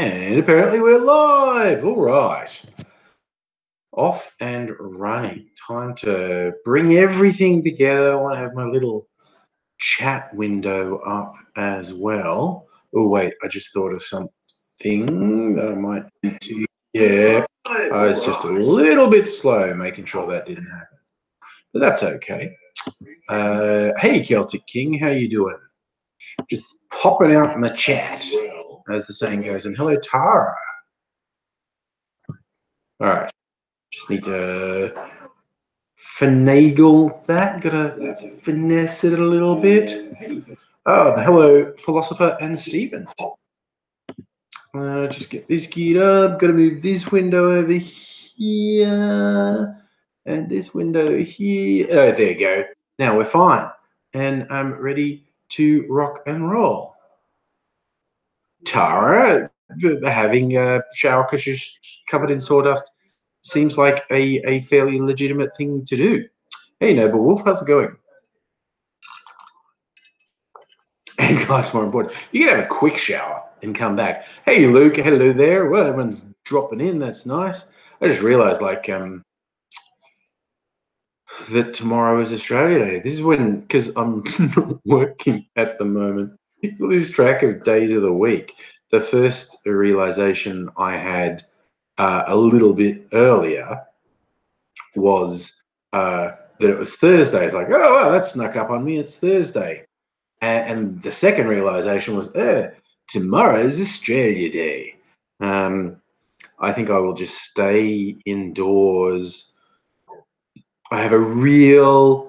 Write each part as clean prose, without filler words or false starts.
And apparently we're live. All right. Off and running. Time to bring everything together. I want to have my little chat window up as well. Oh, wait. I just thought of something that I might need to. Yeah. I was just a little bit slow making sure that didn't happen. But that's okay. Hey, Celtic King. How you doing? Just popping out in the chat, as the saying goes. And hello, Tara. All right. Just need to finagle that. Gotta finesse it a little bit. Oh, hello, Philosopher and Stephen. Just get this geared up. Gotta move this window over here. And this window here. Oh, there you go. Now we're fine. And I'm ready to rock and roll. Tara, having a shower because you're covered in sawdust seems like a fairly legitimate thing to do. Hey, Noble Wolf, how's it going? And guys, more important, you can have a quick shower and come back. Hey, Luke, hello there. Well, everyone's dropping in. That's nice. I just realized, like, that tomorrow is Australia Day. This is when, because I'm not working at the moment, you lose track of days of the week. The first realization I had a little bit earlier was that it was Thursday. It's like, oh, well, that snuck up on me. It's Thursday. And the second realization was, tomorrow is Australia Day. I think I will just stay indoors. I have a real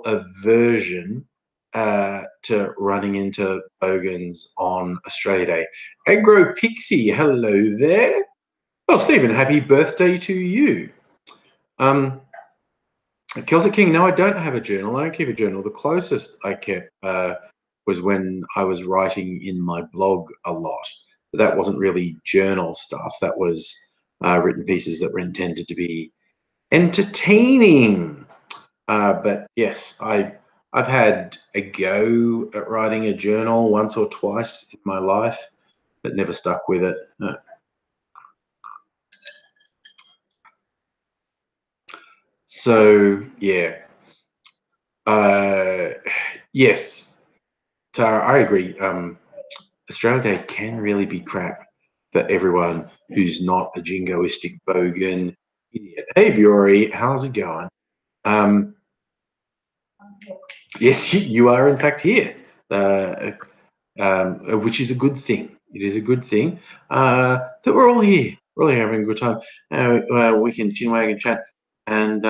aversion to running into Bogans on Australia Day. Agro Pixie, hello there. Well, Stephen, happy birthday to you. Celtic King, no, I don't have a journal. I don't keep a journal. The closest I kept was when I was writing in my blog a lot. But that wasn't really journal stuff. That was written pieces that were intended to be entertaining. But yes, I've had a go at writing a journal once or twice in my life, but never stuck with it. So yeah, yes, Tara, I agree. Australia Day can really be crap for everyone who's not a jingoistic bogan idiot. Hey, Bury, how's it going? Yes, you are in fact here, which is a good thing. It is a good thing that we're all here. We're all here having a good time. We can chinwag and chat. And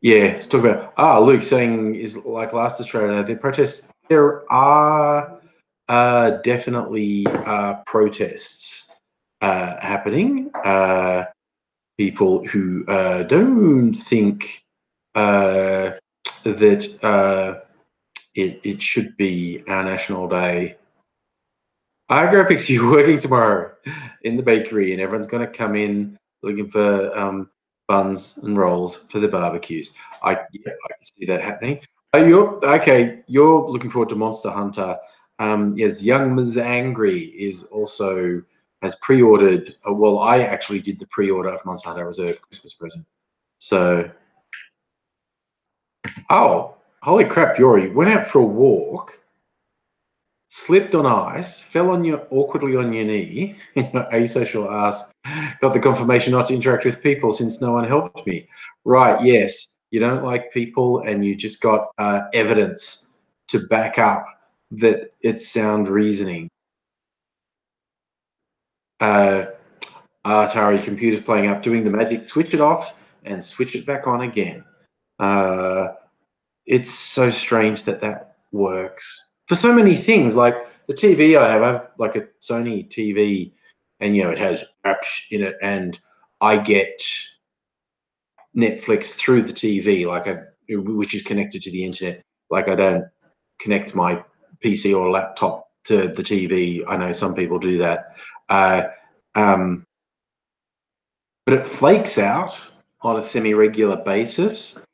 yeah, let's talk about Luke saying is like last Australia. The protests. There are definitely protests happening. People who don't think that it should be our national day. Graphics, you're working tomorrow in the bakery, and everyone's going to come in looking for buns and rolls for the barbecues. I can see that happening. You're looking forward to Monster Hunter. Yes, Young Ms. Angry is also has pre-ordered. Well, I actually did the pre-order of Monster Hunter as a Christmas present. So, oh, holy crap, Yori went out for a walk, slipped on ice, fell on awkwardly on your knee, your asocial ass, got the confirmation not to interact with people since no one helped me. Right, yes, you don't like people and you just got evidence to back up that it's sound reasoning. Tara, your computer's playing up, doing the magic, switch it off and switch it back on again. It's so strange that works for so many things. Like the TV I have like a Sony TV, and it has apps in it, and I get Netflix through the TV, which is connected to the internet. Like I don't connect my PC or laptop to the TV. I know some people do that, but it flakes out on a semi-regular basis.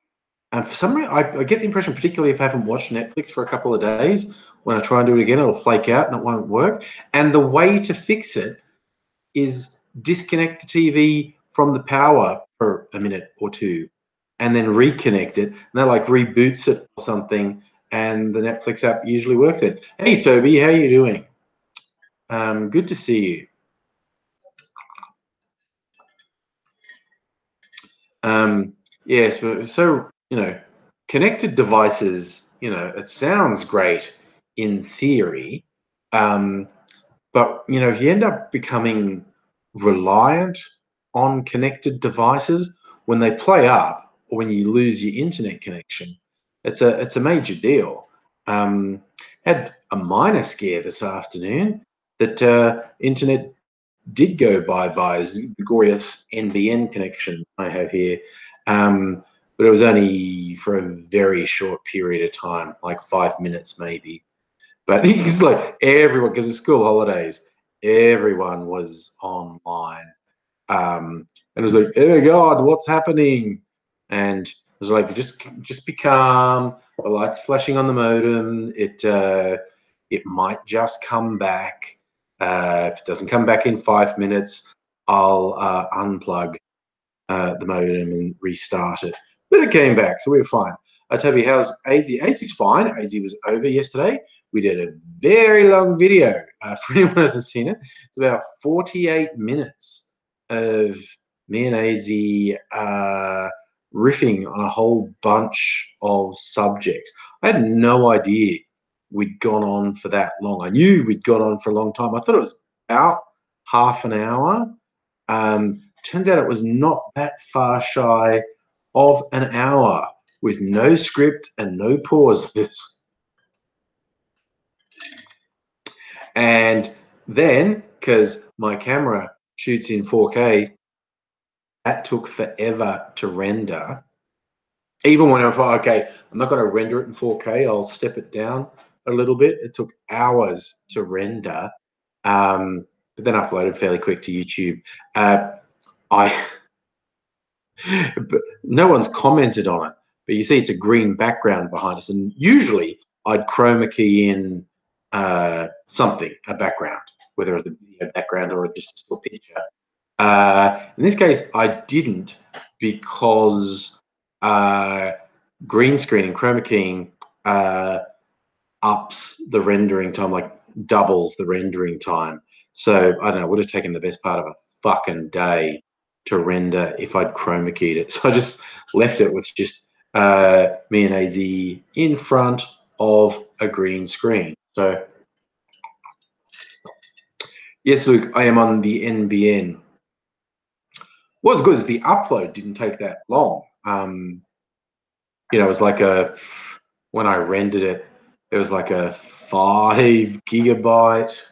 And for some reason, I get the impression, particularly if I haven't watched Netflix for a couple of days, when I try and do it again, it'll flake out and it won't work. And the way to fix it is disconnect the TV from the power for a minute or two and then reconnect it. And that like reboots it or something, and the Netflix app usually works it. Hey, Toby, how you doing? Good to see you. Yes, but so, connected devices, it sounds great in theory, but, if you end up becoming reliant on connected devices, when they play up or when you lose your internet connection, it's a major deal. Had a minor scare this afternoon that internet did go bye-bye. Is the glorious NBN connection I have here. But it was only for a very short period of time, like 5 minutes maybe. But it's like everyone, because it's school holidays, everyone was online. And it was like, oh my God, what's happening? And it was like, just be calm. The light's flashing on the modem. It might just come back. If it doesn't come back in 5 minutes, I'll unplug the modem and restart it. But it came back, so we were fine. Toby, how's AZ? AZ's fine. AZ was over yesterday. We did a very long video. For anyone who hasn't seen it, it's about 48 minutes of me and AZ riffing on a whole bunch of subjects. I had no idea we'd gone on for that long. I knew we'd gone on for a long time. I thought it was about half an hour. Turns out it was not that far shy of an hour with no script and no pauses. And then, because my camera shoots in 4K, that took forever to render. Even when I thought, okay, I'm not going to render it in 4K, I'll step it down a little bit. It took hours to render, but then uploaded fairly quick to YouTube. But no one's commented on it, but you see it's a green background behind us, and usually I'd chroma key in something, a background, whether it's a video background or just a still picture. In this case, I didn't, because green screen and chroma keying ups the rendering time, like doubles the rendering time. So I don't know, it would have taken the best part of a fucking day to render if I'd chroma keyed it. So I just left it with just me and AZ in front of a green screen. So yes, Luke, I am on the NBN. What's good is the upload didn't take that long. It was like when I rendered it, it was like a 5 gigabyte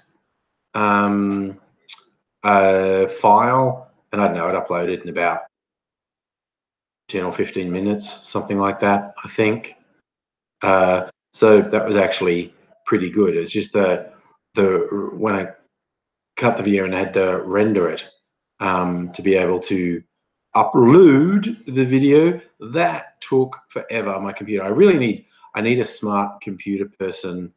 file, and I don't know, it uploaded in about 10 or 15 minutes, something like that, I think. So that was actually pretty good. It's just the when I cut the video and I had to render it to be able to upload the video, that took forever on my computer. I need a smart computer person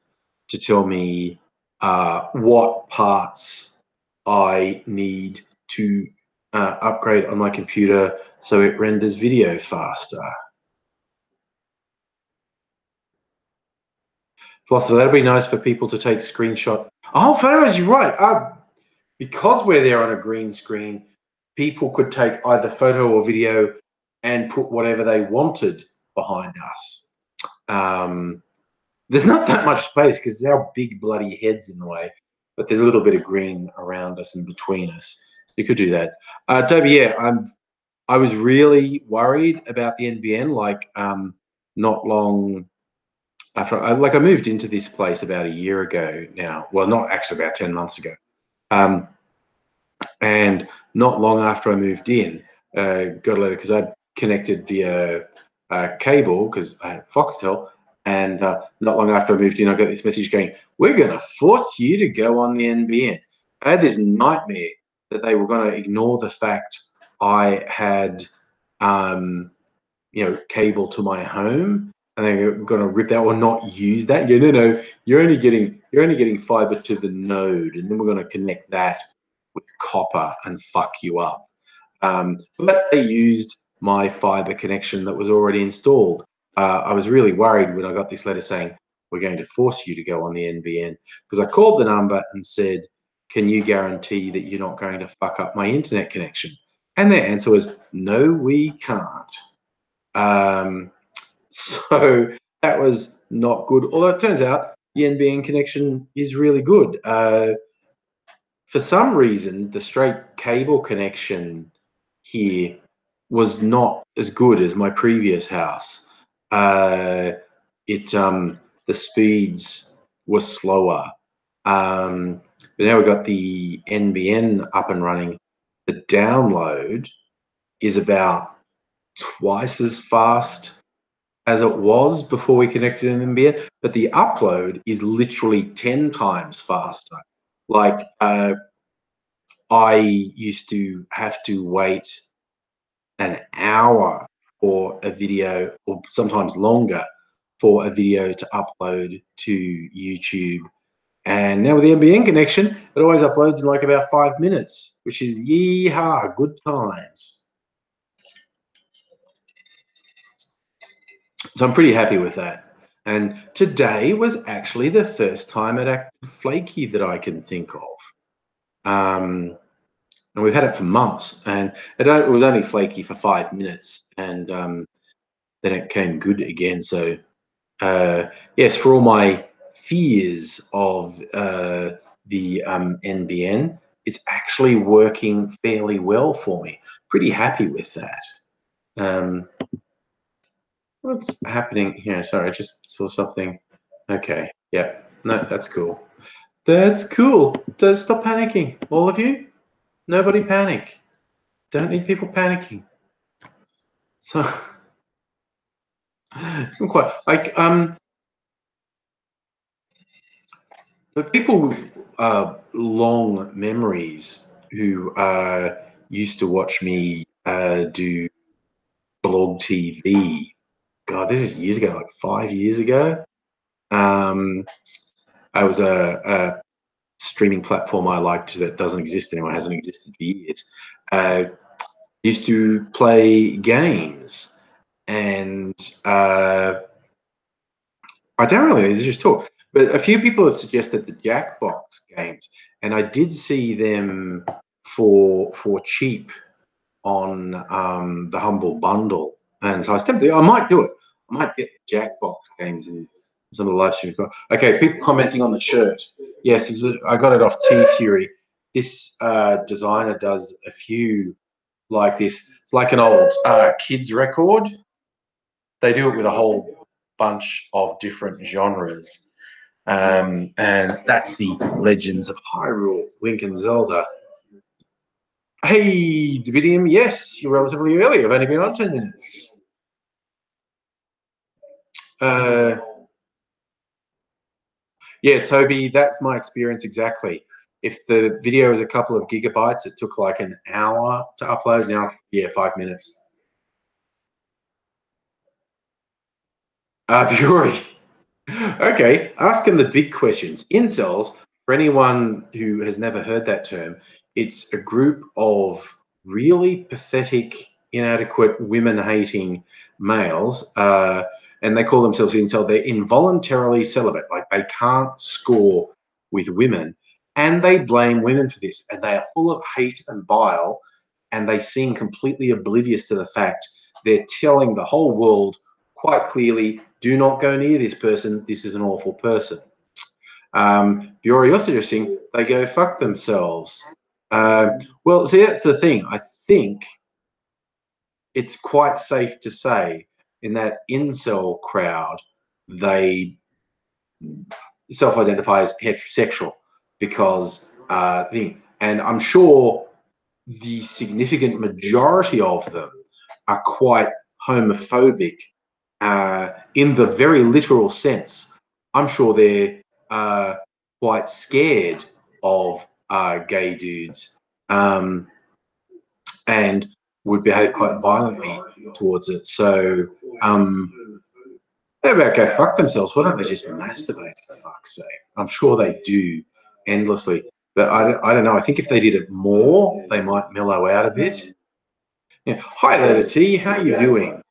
to tell me what parts I need to upgrade on my computer so it renders video faster. Philosopher, that'd be nice for people to take screenshot. Oh, photos, you're right. Because we're there on a green screen, people could take either photo or video and put whatever they wanted behind us. There's not that much space because there's our big bloody heads in the way, but there's a little bit of green around us and between us. You could do that. Toby, yeah, I was really worried about the NBN, like not long after, I moved into this place about a year ago now. Well, not actually, about 10 months ago. And not long after I moved in, got a letter because I'd connected via cable because I had Foxtel. And not long after I moved in, I got this message going, "We're going to force you to go on the NBN." I had this nightmare that they were going to ignore the fact I had, cable to my home. and they're going to rip that or not use that. Yeah, no, you're only getting fiber to the node, and then we're going to connect that with copper and fuck you up. But they used my fiber connection that was already installed. I was really worried when I got this letter saying we're going to force you to go on the NBN, because I called the number and said, can you guarantee that you're not going to fuck up my internet connection? And their answer was, no, we can't. So that was not good. Although it turns out the NBN connection is really good. For some reason, the straight cable connection here was not as good as my previous house. The speeds were slower. But now we've got the NBN up and running. The download is about twice as fast as it was before we connected an NBN, but the upload is literally 10 times faster. Like, I used to have to wait an hour for a video, or sometimes longer, for a video to upload to YouTube. And now with the NBN connection, it always uploads in like about 5 minutes, which is yeehaw, good times. So I'm pretty happy with that. And today was actually the first time it acted flaky that I can think of. And we've had it for months, and it was only flaky for 5 minutes, and then it came good again. So yes, for all my fears of the NBN, it's actually working fairly well for me. Pretty happy with that. What's happening here? Sorry, I just saw something. Okay, yeah, no, that's cool. That's cool. Stop panicking, all of you. Nobody panic. Don't need people panicking. So, I'm quite like the people with long memories who used to watch me do blog TV. God, this is years ago, like 5 years ago. I was a streaming platform I liked that doesn't exist anymore, hasn't existed for years. Used to play games, and I don't really just talk, but a few people have suggested the Jackbox games, and I did see them for cheap on the Humble Bundle, and so I was tempted. I might do it. I might get the Jackbox games in some of the live streams. Okay, people commenting on the shirt. Yes, I got it off T Fury. This designer does a few like this. It's like an old kids record. They do it with a whole bunch of different genres. And that's the Legends of Hyrule, Link and Zelda. Hey, Davidium, yes, you're relatively early. I've only been on 10 minutes. Yeah, Toby, that's my experience exactly. If the video is a couple of gigabytes, it took like an hour to upload. Now, yeah, 5 minutes. Fury. Okay, asking the big questions. Incels, for anyone who has never heard that term, it's a group of really pathetic, inadequate, women-hating males, and they call themselves incel. They're involuntarily celibate, like they can't score with women, and they blame women for this, and they are full of hate and bile, and they seem completely oblivious to the fact they're telling the whole world quite clearly, do not go near this person. This is an awful person. You're suggesting they go fuck themselves. Well, see, that's the thing. I think it's quite safe to say in that incel crowd, they self-identify as heterosexual because and I'm sure the significant majority of them are quite homophobic in the very literal sense. I'm sure they're quite scared of gay dudes and would behave quite violently towards it. So How about go fuck themselves? Why don't they just masturbate, for fuck's sake? I'm sure they do endlessly. But I don't know. I think if they did it more, they might mellow out a bit. Yeah. Hi, Letter T. How you doing?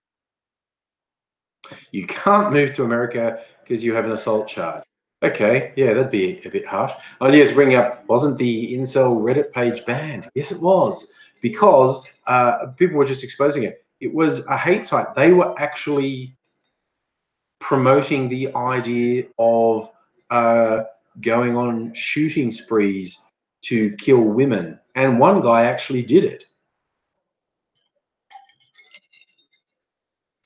You can't move to America because you have an assault charge. Okay, yeah, that'd be a bit harsh. Oh, yes, bring up, wasn't the incel Reddit page banned? Yes, it was, because people were just exposing it. It was a hate site. They were actually promoting the idea of going on shooting sprees to kill women. And one guy actually did it.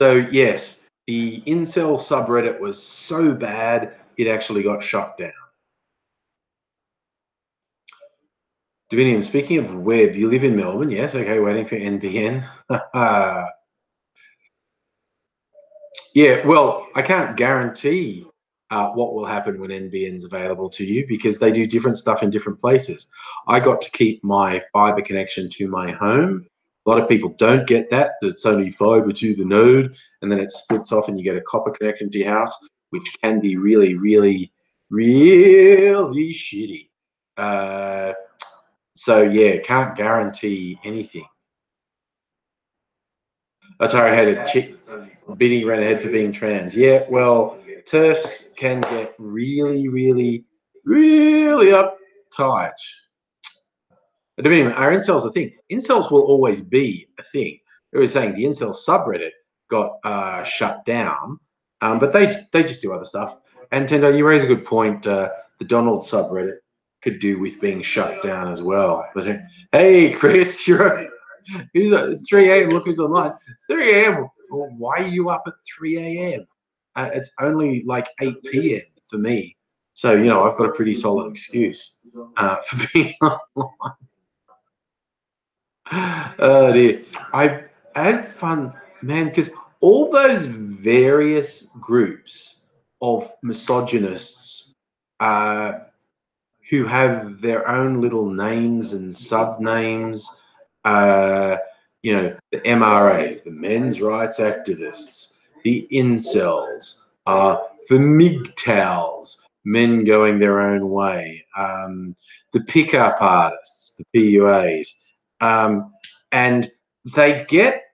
So, yes, the incel subreddit was so bad, it actually got shut down. Davinium, speaking of web, you live in Melbourne, yes? Okay, waiting for NBN. Yeah, well, I can't guarantee what will happen when NBN's available to you because they do different stuff in different places. I got to keep my fiber connection to my home. A lot of people don't get that. It's only fiber to the node, and then it splits off and you get a copper connection to your house, which can be really, really, really shitty. So, yeah, can't guarantee anything. Atari had a chick beating ran ahead for being trans. Yeah, well, TERFs can get really, really, really uptight. But anyway, are incels a thing? Incels will always be a thing. They were saying the incel subreddit got shut down, but they just do other stuff. And Tendo, you raise a good point. The Donald subreddit could do with being shut down as well. But hey, Chris, you're it's 3 a.m. Look who's online. It's 3 a.m. Well, why are you up at 3 a.m.? It's only like 8 p.m. for me. So, you know, I've got a pretty solid excuse for being online. Oh, dear. I had fun, man, because all those various groups of misogynists uh, who have their own little names and sub names. You know, the MRAs, the men's rights activists, the incels, the MGTOWs, men going their own way, the pickup artists, the PUAs, and they get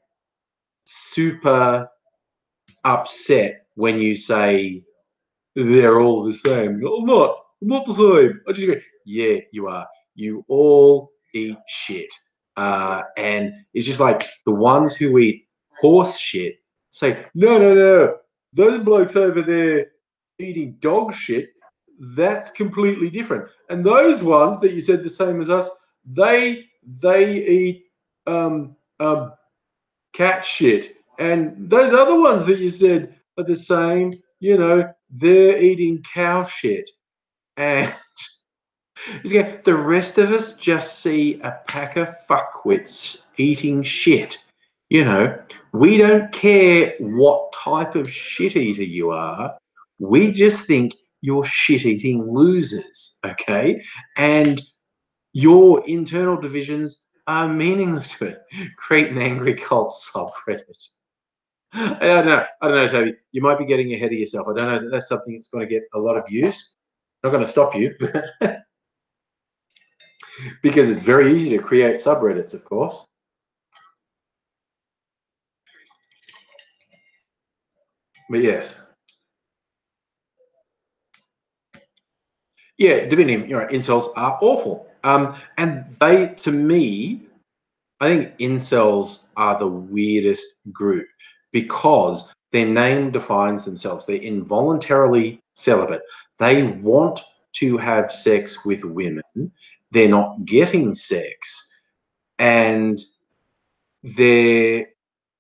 super upset when you say they're all the same. I'm not the same. I just go, yeah, you are. You all eat shit. And it's just like the ones who eat horse shit say, no. Those blokes over there eating dog shit, that's completely different. And those ones that you said the same as us, they eat um, um, cat shit. And those other ones that you said are the same, you know, they're eating cow shit. And the rest of us just see a pack of fuckwits eating shit. You know, we don't care what type of shit eater you are. We just think you're shit eating losers, okay? And your internal divisions are meaningless to it. Create an angry cult subreddit. I don't know, Toby. You might be getting ahead of yourself. I don't know that that's something that's going to get a lot of use. Not going to stop you, because it's very easy to create subreddits, of course. But yes, yeah, Divinium, you're right. Incels are awful, and they, to me, I think incels are the weirdest group because their name defines themselves. They're involuntarily celibate. They want to have sex with women. They're not getting sex. And their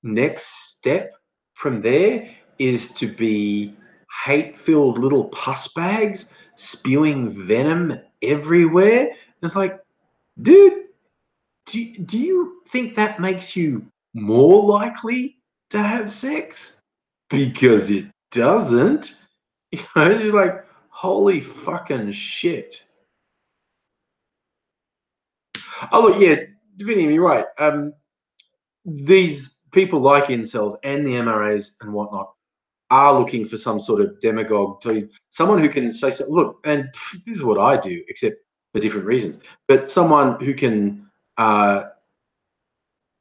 next step from there is to be hate-filled little pus bags spewing venom everywhere. And it's like, dude, do you think that makes you more likely to have sex? Because it doesn't. You know, it's just like, holy fucking shit. Oh, look, yeah, Vinny, you're right. These people like incels and the MRAs and whatnot, are looking for some sort of demagogue, someone who can say, look, and this is what I do, except for different reasons, but someone who can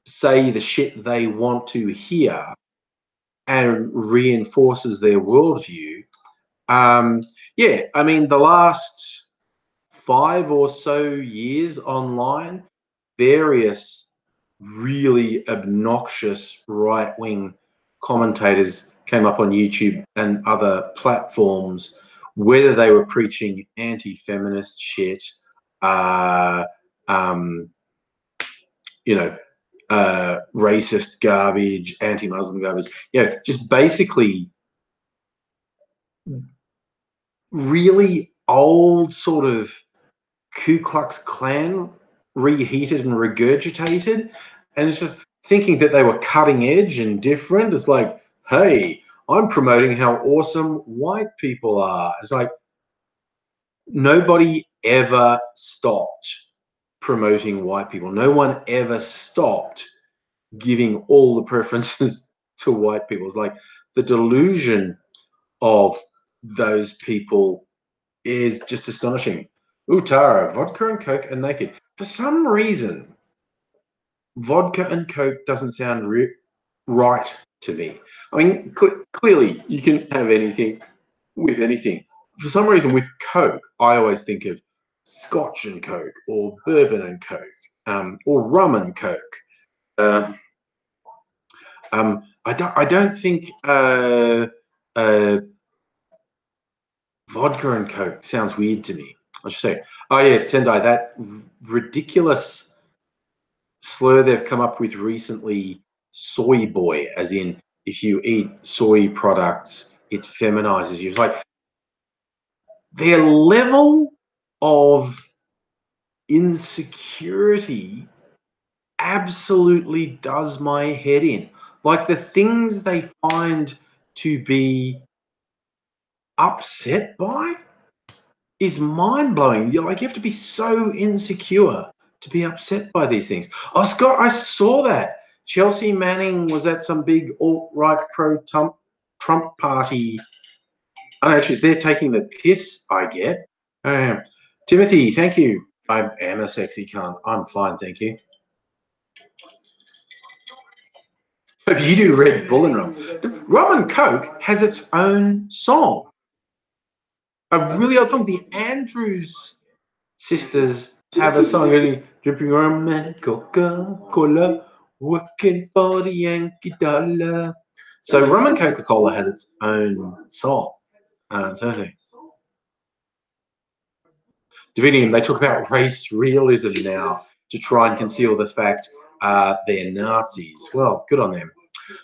say the shit they want to hear and reinforces their worldview. Yeah, I mean, the last 5 or so years online, various really obnoxious right-wing commentators came up on YouTube and other platforms, whether they were preaching anti-feminist shit, you know, racist garbage, anti-Muslim garbage, just basically really old sort of Ku Klux Klan reheated and regurgitated, and it's just thinking that they were cutting edge and different. It's like, hey, I'm promoting how awesome white people are. It's like nobody ever stopped promoting white people. No one ever stopped giving all the preferences to white people. It's like the delusion of those people is just astonishing. Ooh, Tara, vodka and Coke and naked. For some reason, vodka and Coke doesn't sound right to me. I mean, clearly you can have anything with anything. For some reason, with Coke, I always think of Scotch and Coke, or bourbon and Coke, or rum and Coke. I don't think vodka and Coke sounds weird to me. I should say, oh yeah, Tendai, that ridiculous slur they've come up with recently, soy boy, as in if you eat soy products, it feminizes you. It's like their level of insecurity absolutely does my head in. Like the things they find to be upset by is mind-blowing. You're like, you have to be so insecure to be upset by these things. Oh, Scott, I saw that. Chelsea Manning was at some big alt-right pro-Trump party. Oh, actually, they're taking the piss, I get. Timothy, thank you. I am a sexy cunt. I'm fine, thank you. If you do Red Bull and rum and Coke has its own song. A really old song. The Andrews sisters have a song, dripping rum and Coca-Cola, working for the Yankee dollar. So rum and Coca-Cola has its own song. Divinium, they talk about race realism now to try and conceal the fact they're Nazis. Well, good on them.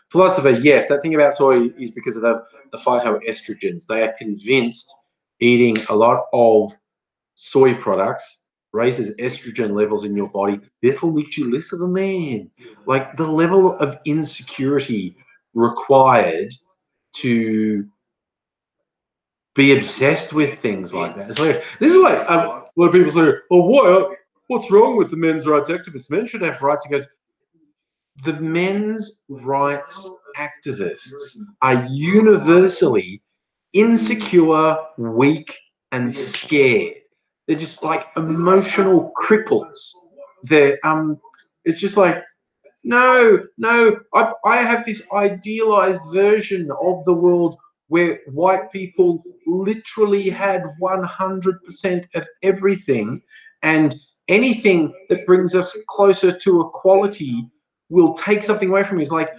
Philosopher, yes, that thing about soy is because of the phytoestrogens. They are convinced eating a lot of soy products raises estrogen levels in your body, therefore makes you less of a man. Like the level of insecurity required to be obsessed with things like that. So this is why a lot of people say, "Oh, what's wrong with the men's rights activists? Men should have rights." He goes, the men's rights activists are universally insecure, weak, and scared. They're just like emotional cripples. They're it's just like, no, I have this idealized version of the world where white people literally had 100% of everything, and anything that brings us closer to equality will take something away from me. It's like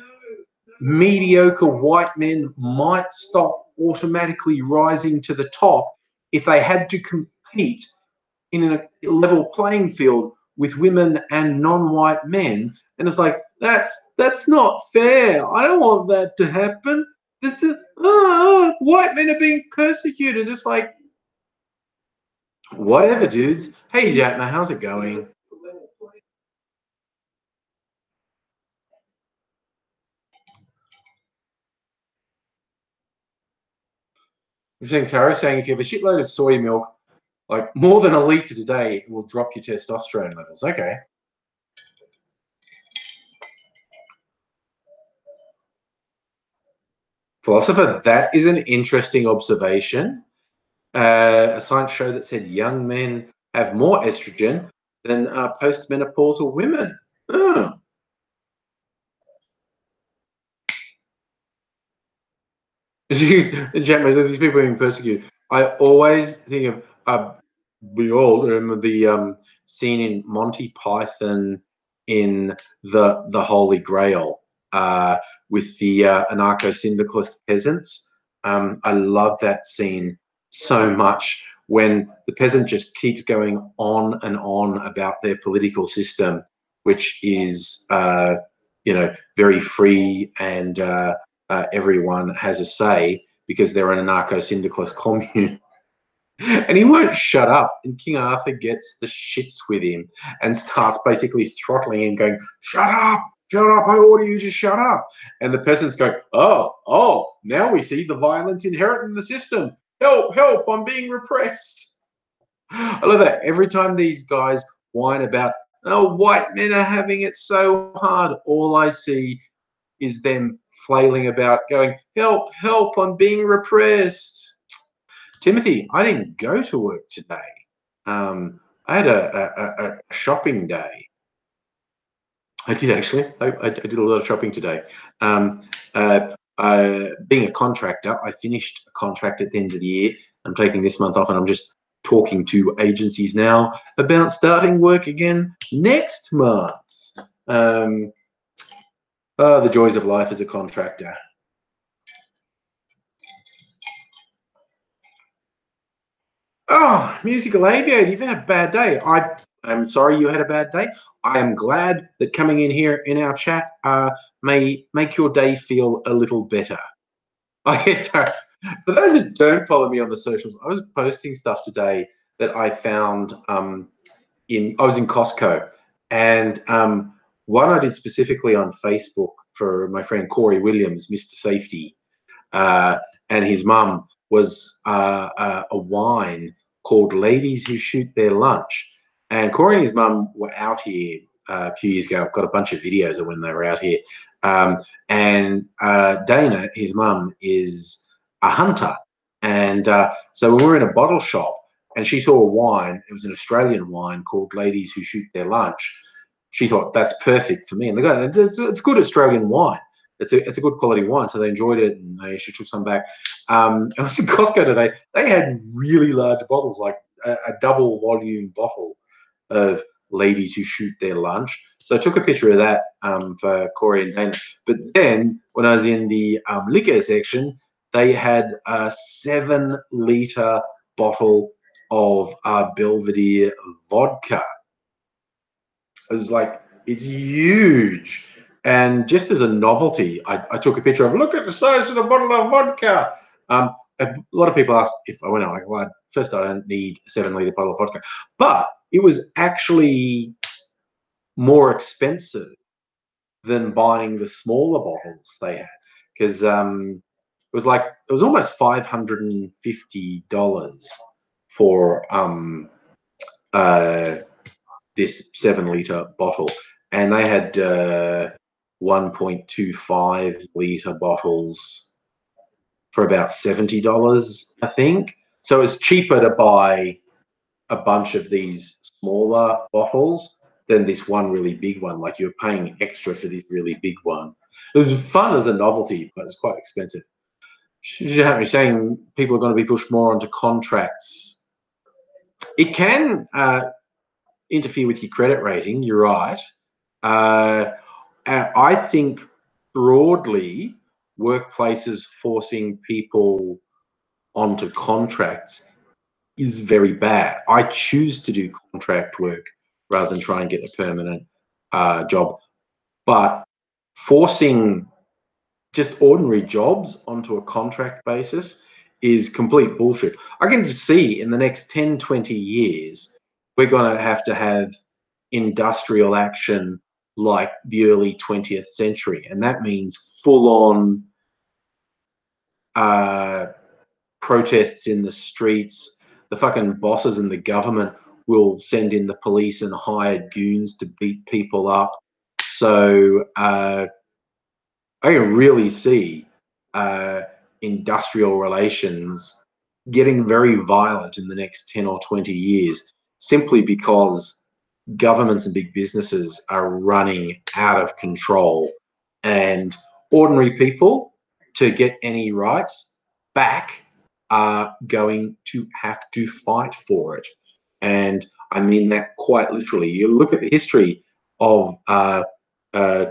mediocre white men might stop automatically rising to the top if they had to compete in a level playing field with women and non-white men. And it's like, that's not fair. I don't want that to happen. This is, white men are being persecuted. Just like, whatever, dudes. Hey, Jatma, how's it going? You're saying, Tara, saying if you have a shitload of soy milk, like more than a litre today, it will drop your testosterone levels. Okay. Philosopher, that is an interesting observation. A science show that said young men have more estrogen than postmenopausal women. Oh. These people being persecuted. I always think of we all remember the scene in Monty Python in the Holy Grail with the anarcho-syndicalist peasants. I love that scene so much when the peasant just keeps going on and on about their political system, which is very free and everyone has a say because they're an anarcho-syndicalist commune. And he won't shut up. And King Arthur gets the shits with him and starts basically throttling him, going, shut up, I order you to shut up. And the peasants go, oh, now we see the violence inherent in the system. Help, I'm being repressed. I love that. Every time these guys whine about, oh, white men are having it so hard, all I see is them flailing about, going, help, I'm being repressed. Timothy, I didn't go to work today. I had a shopping day. I did actually. I did a lot of shopping today. Being a contractor, I finished a contract at the end of the year. I'm taking this month off, and I'm just talking to agencies now about starting work again next month. The joys of life as a contractor. Oh, musical aviator, you've had a bad day. I'm sorry you had a bad day. I am glad that coming in here in our chat may make your day feel a little better. For those who don't follow me on the socials, I was posting stuff today that I found I was in Costco, and one I did specifically on Facebook for my friend Corey Williams, Mr. Safety, and his mum was a wine called Ladies Who Shoot Their Lunch. And Corey and his mum were out here a few years ago. I've got a bunch of videos of when they were out here. And Dana, his mum, is a hunter. And so we were in a bottle shop, and she saw a wine. It was an Australian wine called Ladies Who Shoot Their Lunch. She thought, that's perfect for me. And they got it. It's good Australian wine. It's a good quality wine, so they enjoyed it, and she took some back. I was in Costco today. They had really large bottles, like a double volume bottle of Ladies Who Shoot Their Lunch. So I took a picture of that for Corey and Dana. But then when I was in the liquor section, they had a 7-litre bottle of Belvedere vodka. It was like, it's huge. And just as a novelty, I took a picture of, look at the size of the bottle of vodka. A lot of people asked if I went out, like, well, first I don't need a 7-litre bottle of vodka. But it was actually more expensive than buying the smaller bottles they had. Because it was almost $550 for this 7-litre bottle. And they had 1.25-litre bottles for about $70, I think. So it's cheaper to buy a bunch of these smaller bottles than this one really big one. Like, you're paying extra for this really big one. It was fun as a novelty, but it's quite expensive. You have me saying people are going to be pushed more onto contracts. It can interfere with your credit rating. You're right. I think broadly, workplaces forcing people onto contracts is very bad. I choose to do contract work rather than try and get a permanent job. But forcing just ordinary jobs onto a contract basis is complete bullshit. I can just see in the next 10, 20 years, we're going to have industrial action like the early 20th century. And that means full-on protests in the streets. The fucking bosses and the government will send in the police and hired goons to beat people up. So I can really see industrial relations getting very violent in the next 10 or 20 years simply because governments and big businesses are running out of control, and ordinary people, to get any rights back, are going to have to fight for it. And I mean that quite literally. You look at the history of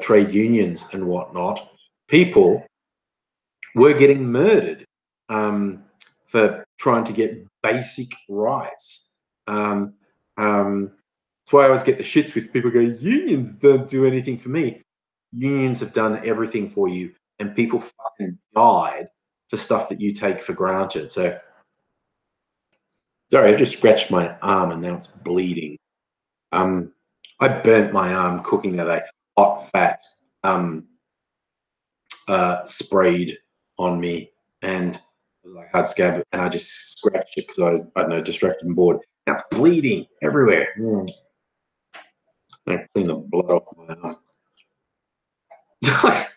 trade unions and whatnot, people were getting murdered for trying to get basic rights. Um, that's why I always get the shits with people going, unions don't do anything for me. Unions have done everything for you, and people fucking died for stuff that you take for granted. So, sorry, I just scratched my arm and now it's bleeding. I burnt my arm cooking a hot fat sprayed on me, and it was like hard scab, and I just scratched it because I don't know, distracted and bored. Now it's bleeding everywhere. I clean the blood off my arm.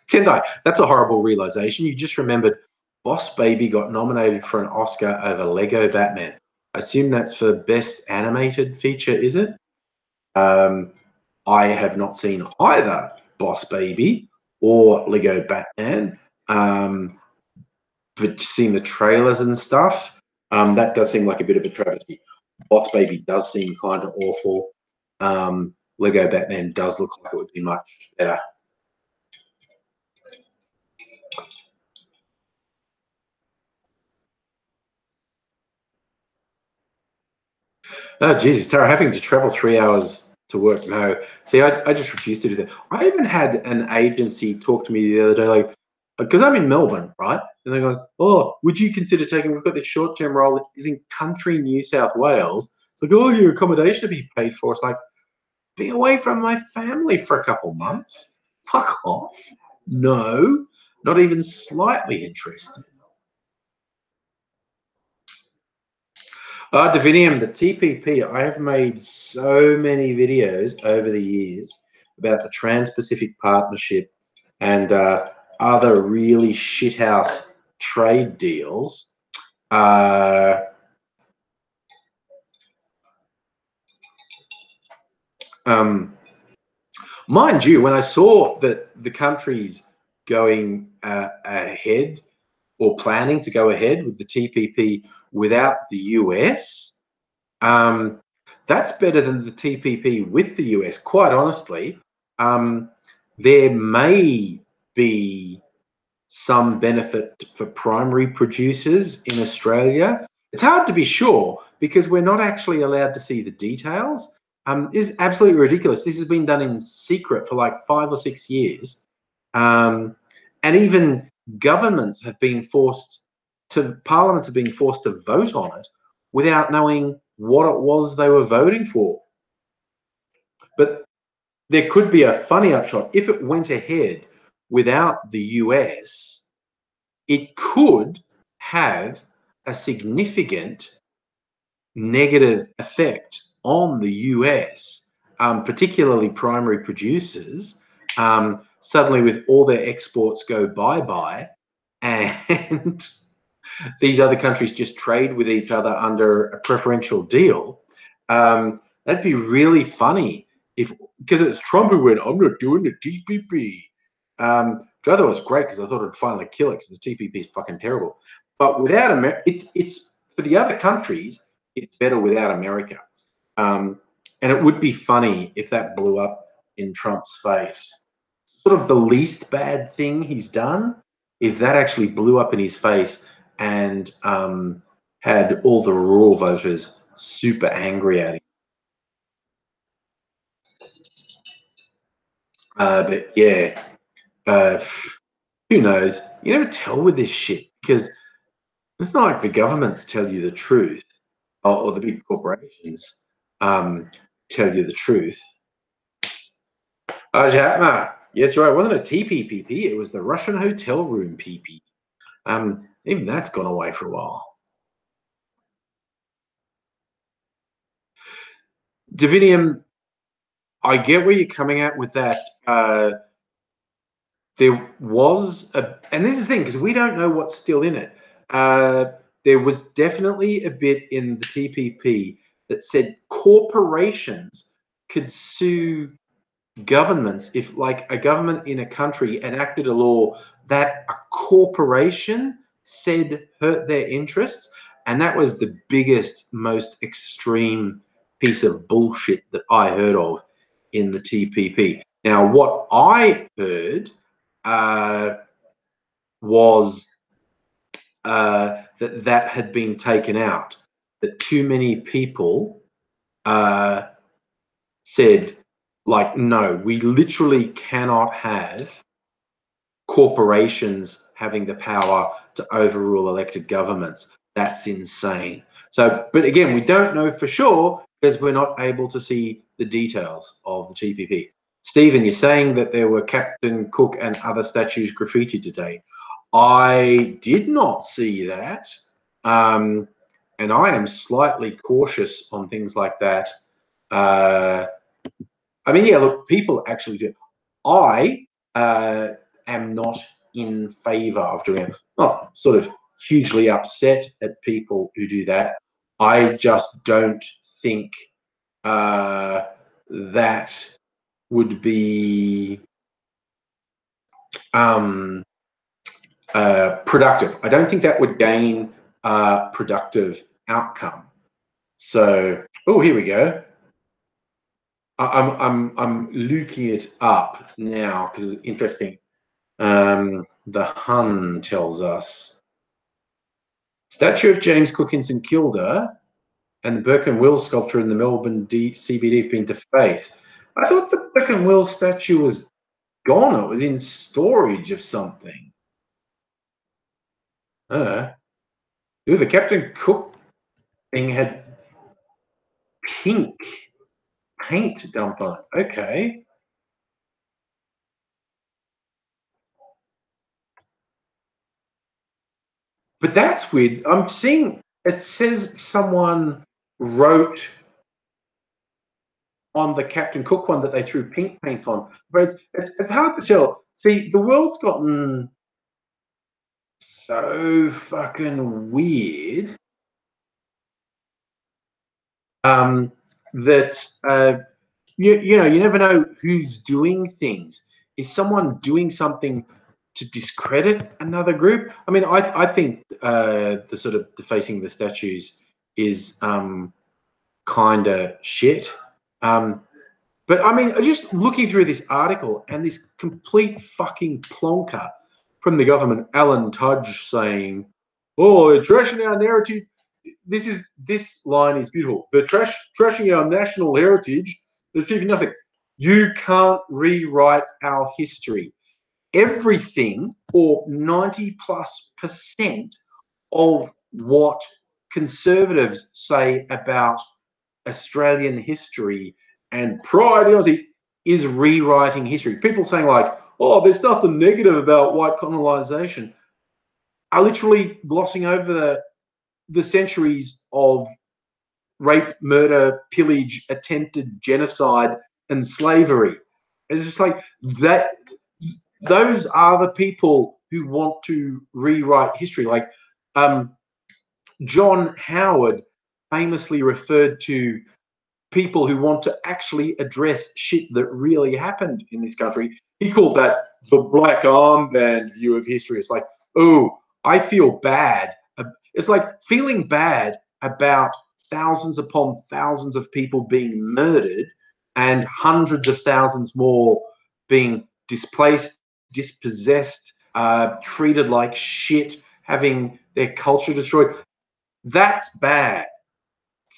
Tendai, that's a horrible realization. You just remembered Boss Baby got nominated for an Oscar over Lego Batman. I assume that's for Best Animated Feature, is it? I have not seen either Boss Baby or Lego Batman, but seeing the trailers and stuff, that does seem like a bit of a travesty. Boss Baby does seem kind of awful. Lego Batman does look like it would be much better. Oh, Jesus, Tara, having to travel 3 hours to work. No. See, I just refuse to do that. I even had an agency talk to me the other day, like, because I'm in Melbourne, right? And they're going, oh, would you consider taking, we've got this short-term role that is in country New South Wales. It's like, oh, your accommodation to be paid for. It's like, be away from my family for a couple months. Fuck off. No, not even slightly interested. Divinium, the TPP, I have made so many videos over the years about the Trans-Pacific Partnership and other really shithouse trade deals. Mind you, when I saw that the countries going ahead or planning to go ahead with the TPP without the US, that's better than the TPP with the US. Quite honestly, there may be some benefit for primary producers in Australia. It's hard to be sure because we're not actually allowed to see the details. Is absolutely ridiculous. This has been done in secret for like 5 or 6 years. And even governments have been forced to, parliaments have been forced to vote on it without knowing what it was they were voting for. But there could be a funny upshot. If it went ahead without the US, it could have a significant negative effect on the US, particularly primary producers. Suddenly, with all their exports go bye-bye, and these other countries just trade with each other under a preferential deal, that'd be really funny if, because it's Trump who went, I'm not doing the TPP. Which I thought was great because I thought it'd finally kill it because the TPP is fucking terrible. But without America, it's for the other countries, it's better without America. And it would be funny if that blew up in Trump's face. Sort of the least bad thing he's done, if that actually blew up in his face and had all the rural voters super angry at him. But yeah, who knows? You never tell with this shit because it's not like the governments tell you the truth, or the big corporations tell you the truth. Jatma, yes, you're right. It wasn't a TPPP. It was the Russian hotel room PP. Even that's gone away for a while. Divinium, I get where you're coming at with that. there was and this is the thing, because we don't know what's still in it. There was definitely a bit in the TPP that said corporations could sue governments if, like, a government in a country enacted a law that a corporation said hurt their interests, and that was the biggest, most extreme piece of bullshit that I heard of in the TPP. Now, what I heard was that had been taken out, that too many people said, like, no, we literally cannot have corporations having the power to overrule elected governments. That's insane. So, but again, we don't know for sure because we're not able to see the details of the TPP. Stephen, you're saying that there were Captain Cook and other statues graffiti today. I did not see that. And I am slightly cautious on things like that. I mean, yeah, look, people actually do. I am not in favour of doing it. Not sort of hugely upset at people who do that. I just don't think that would be productive. I don't think that would gain a productive outcome. So, oh, here we go. I'm looking it up now because it's interesting. The Hun tells us statue of James Cook in St Kilda and the Burke and Wills sculpture in the Melbourne CBD have been defaced. I thought the Burke and Wills statue was gone. It was in storage of something. Ooh, the Captain Cook thing had pink paint dumped on it. Okay. But that's weird. I'm seeing it says someone wrote on the Captain Cook one that they threw pink paint on, but it's hard to tell. See, the world's gotten so fucking weird that you know, you never know who's doing things. Is someone doing something to discredit another group? I mean, I think the sort of defacing the statues is kind of shit. But I mean, just looking through this article and this complete fucking plonker from the government, Alan Tudge saying, "Oh, they're trashing our narrative." This line is beautiful. They're trashing our national heritage. They're achieving nothing. You can't rewrite our history. Everything, or 90+% of what conservatives say about Australian history and pride in Aussie is rewriting history. People saying like, "Oh, there's nothing negative about white colonisation," are literally glossing over the centuries of rape, murder, pillage, attempted genocide, and slavery. It's just like that. Those are the people who want to rewrite history. Like John Howard famously referred to people who want to actually address shit that really happened in this country. He called that the black armband view of history. It's like, oh, I feel bad. It's like feeling bad about thousands upon thousands of people being murdered and hundreds of thousands more being displaced, dispossessed, treated like shit, having their culture destroyed. That's bad.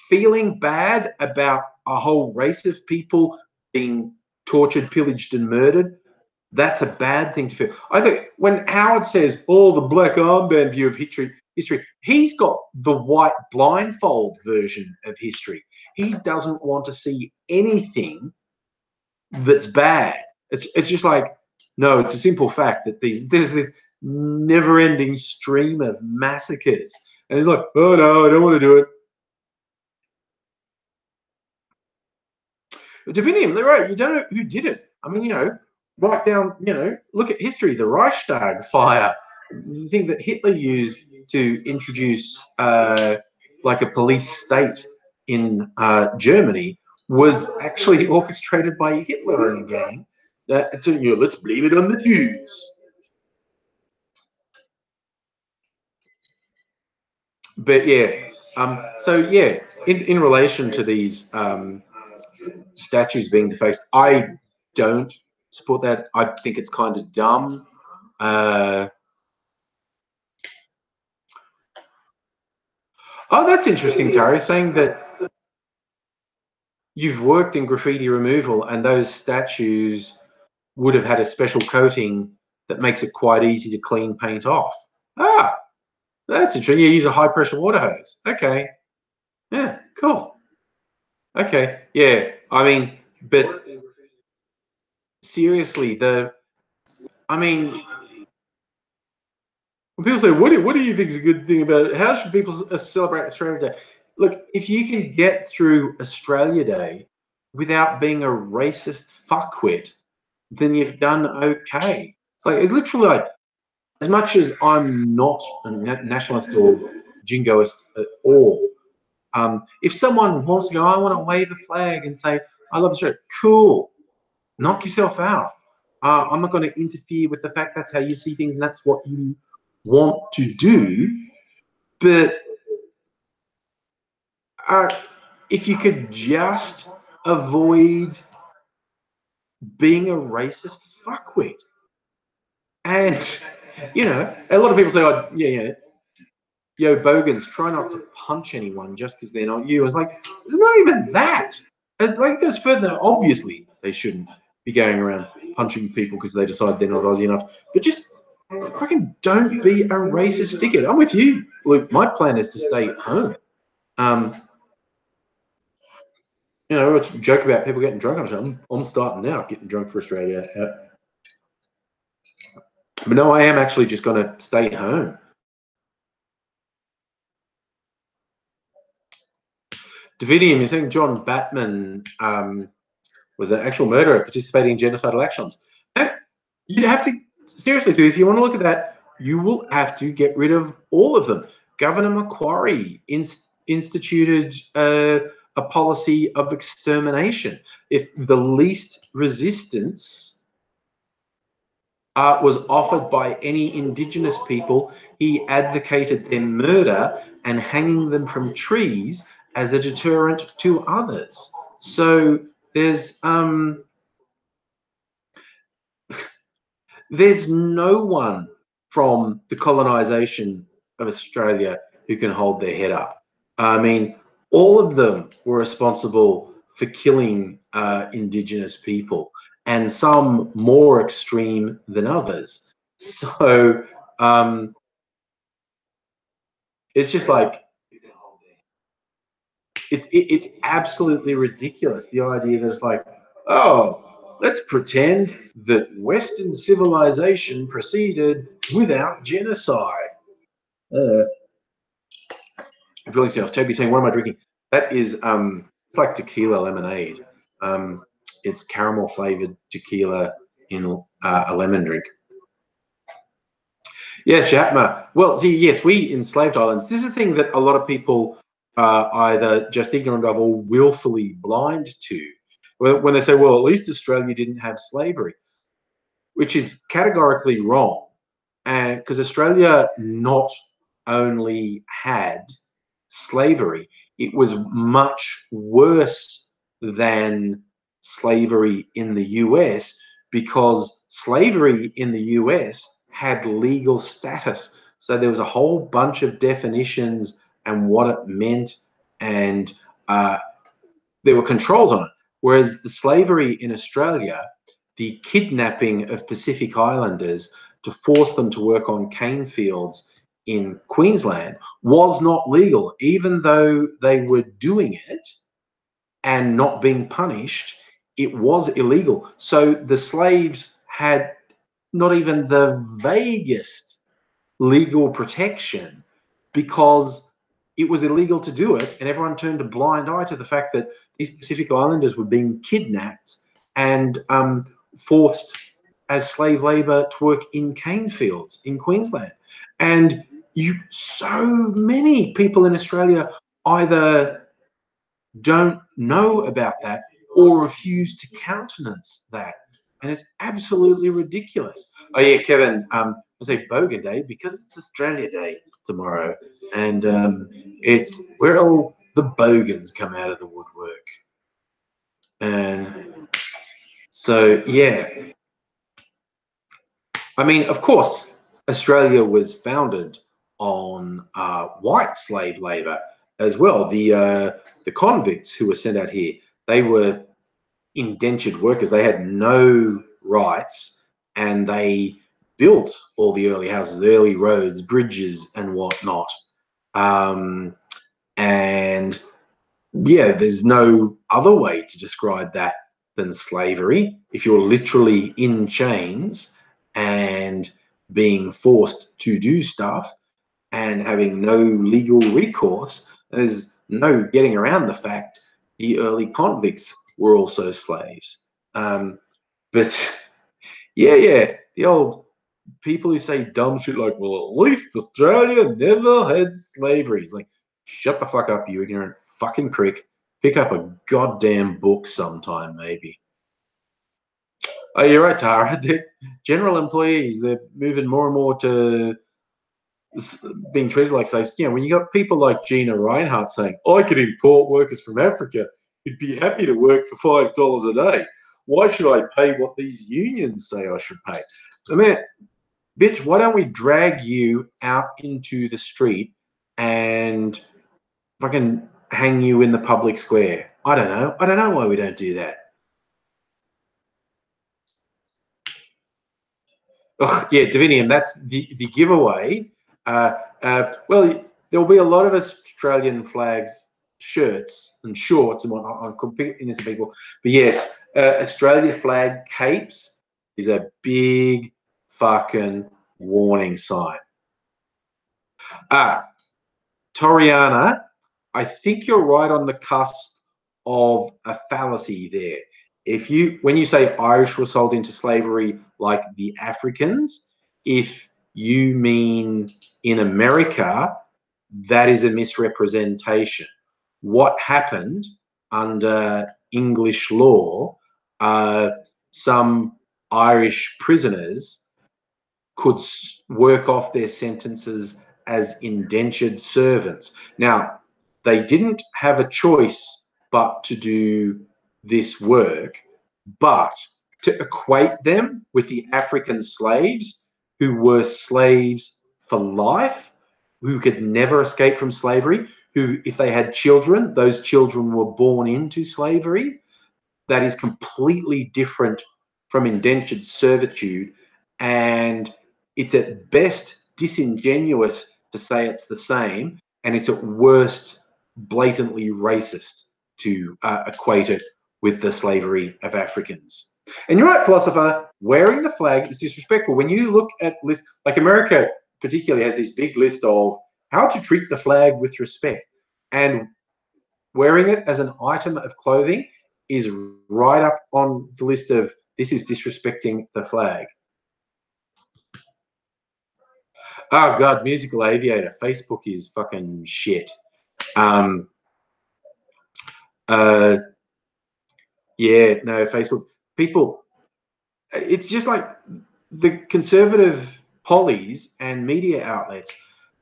Feeling bad about a whole race of people being tortured, pillaged, and murdered, that's a bad thing to feel. I think when Howard says, "Oh, the black armband view of history," he's got the white blindfold version of history. He doesn't want to see anything that's bad. It's just like, no, it's a simple fact that there's this never-ending stream of massacres. And he's like, "Oh no, I don't want to do it." Divinium, they're right. You don't know who did it. I mean, you know, right down, look at history, the Reichstag fire, the thing that Hitler used to introduce like a police state in Germany was actually orchestrated by Hitler and a gang. Let's blame it on the Jews. But yeah, so yeah, in relation to these statues being defaced, I don't support that. I think it's kind of dumb. Oh, that's interesting, Tari, saying that you've worked in graffiti removal and those statues would have had a special coating that makes it quite easy to clean paint off. Ah, that's interesting. You use a high pressure water hose. Okay. Yeah, cool. Okay. Yeah. I mean, but seriously, when people say, what do you think is a good thing about it? How should people celebrate Australia Day? Look, if you can get through Australia Day without being a racist fuckwit, then you've done okay. It's literally like, as much as I'm not a nationalist or jingoist at all, if someone wants to go, I want to wave a flag and say, I love Australia, cool, knock yourself out. I'm not going to interfere with the fact that's how you see things and that's what you want to do. But if you could just avoid being a racist fuckwit. And, a lot of people say, oh, yeah, yo, Bogans, try not to punch anyone just because they're not you. It's like, it's not even that. It goes further. Obviously, they shouldn't be going around punching people because they decide they're not Aussie enough. But just fucking don't be a racist dickhead. I'm with you. Look, my plan is to stay at home. It's a joke about people getting drunk. I'm starting now, getting drunk for Australia. But no, I am actually just going to stay home. Davidium, you're saying John Batman was an actual murderer participating in genocidal actions. And you'd have to, seriously, dude, if you want to look at that, you will have to get rid of all of them. Governor Macquarie instituted a policy of extermination. If the least resistance was offered by any Indigenous people, he advocated their murder and hanging them from trees as a deterrent to others. So there's no one from the colonisation of Australia who can hold their head up. I mean, all of them were responsible for killing Indigenous people, and some more extreme than others. So it's just like, it's absolutely ridiculous, the idea that it's like, oh, let's pretend that Western civilization proceeded without genocide. Feeling yourself. Toby saying, what am I drinking? That is it's like tequila lemonade. It's caramel flavored tequila in a lemon drink. Yes, Shatma. Well, see, yes, we enslaved islands. This is a thing that a lot of people are either just ignorant of or willfully blind to. When they say, well, at least Australia didn't have slavery, which is categorically wrong. And because Australia not only had slavery, it was much worse than slavery in the US, because slavery in the US had legal status. So there was a whole bunch of definitions and what it meant, and there were controls on it. Whereas the slavery in Australia, the kidnapping of Pacific Islanders to force them to work on cane fields in Queensland was not legal, even though they were doing it and not being punished. It was illegal. So the slaves had not even the vaguest legal protection because it was illegal to do it, and everyone turned a blind eye to the fact that these Pacific Islanders were being kidnapped and forced as slave labor to work in cane fields in Queensland. And so many people in Australia either don't know about that or refuse to countenance that. And it's absolutely ridiculous. Oh yeah, Kevin, I say Bogan Day because it's Australia Day tomorrow. And it's where all the bogans come out of the woodwork. And so, yeah. I mean, of course, Australia was founded on white slave labor as well. The convicts who were sent out here, they were indentured workers. They had no rights, and they built all the early houses, the early roads, bridges, and whatnot. And yeah, there's no other way to describe that than slavery. If you're literally in chains and being forced to do stuff and having no legal recourse, there's no getting around the fact the early convicts were also slaves. But yeah, the old people who say dumb shit like, well, at least Australia never had slavery. It's like, shut the fuck up, you ignorant fucking prick. Pick up a goddamn book sometime, maybe. Oh, you're right, Tara. The general employees, they're moving more and more to being treated like slaves. You know, when you got people like Gina Reinhardt saying, I could import workers from Africa, you'd be happy to work for $5 a day. Why should I pay what these unions say I should pay? I mean, bitch, why don't we drag you out into the street and fucking hang you in the public square? I don't know. I don't know why we don't do that. Oh, yeah, Divinium, that's the giveaway. Well, there'll be a lot of Australian flags shirts and shorts and whatnot. I'm competing as people. But yes, Australia flag capes is a big fucking warning sign. Toriana, I think you're right on the cusp of a fallacy there. When you say Irish were sold into slavery like the Africans, if you mean in America, that is a misrepresentation. What happened under English law, some Irish prisoners could work off their sentences as indentured servants. Now, they didn't have a choice but to do this work, but to equate them with the African slaves who were slaves for life, who could never escape from slavery, who, if they had children, those children were born into slavery. That is completely different from indentured servitude, and it's at best disingenuous to say it's the same, and it's at worst blatantly racist to equate it with the slavery of Africans. And you're right, philosopher, wearing the flag is disrespectful. When you look at lists, like America particularly has this big list of how to treat the flag with respect, and wearing it as an item of clothing is right up on the list of this is disrespecting the flag. Oh God, Musical Aviator. Facebook is fucking shit. Yeah, no, Facebook. People, it's just like the conservative pollies and media outlets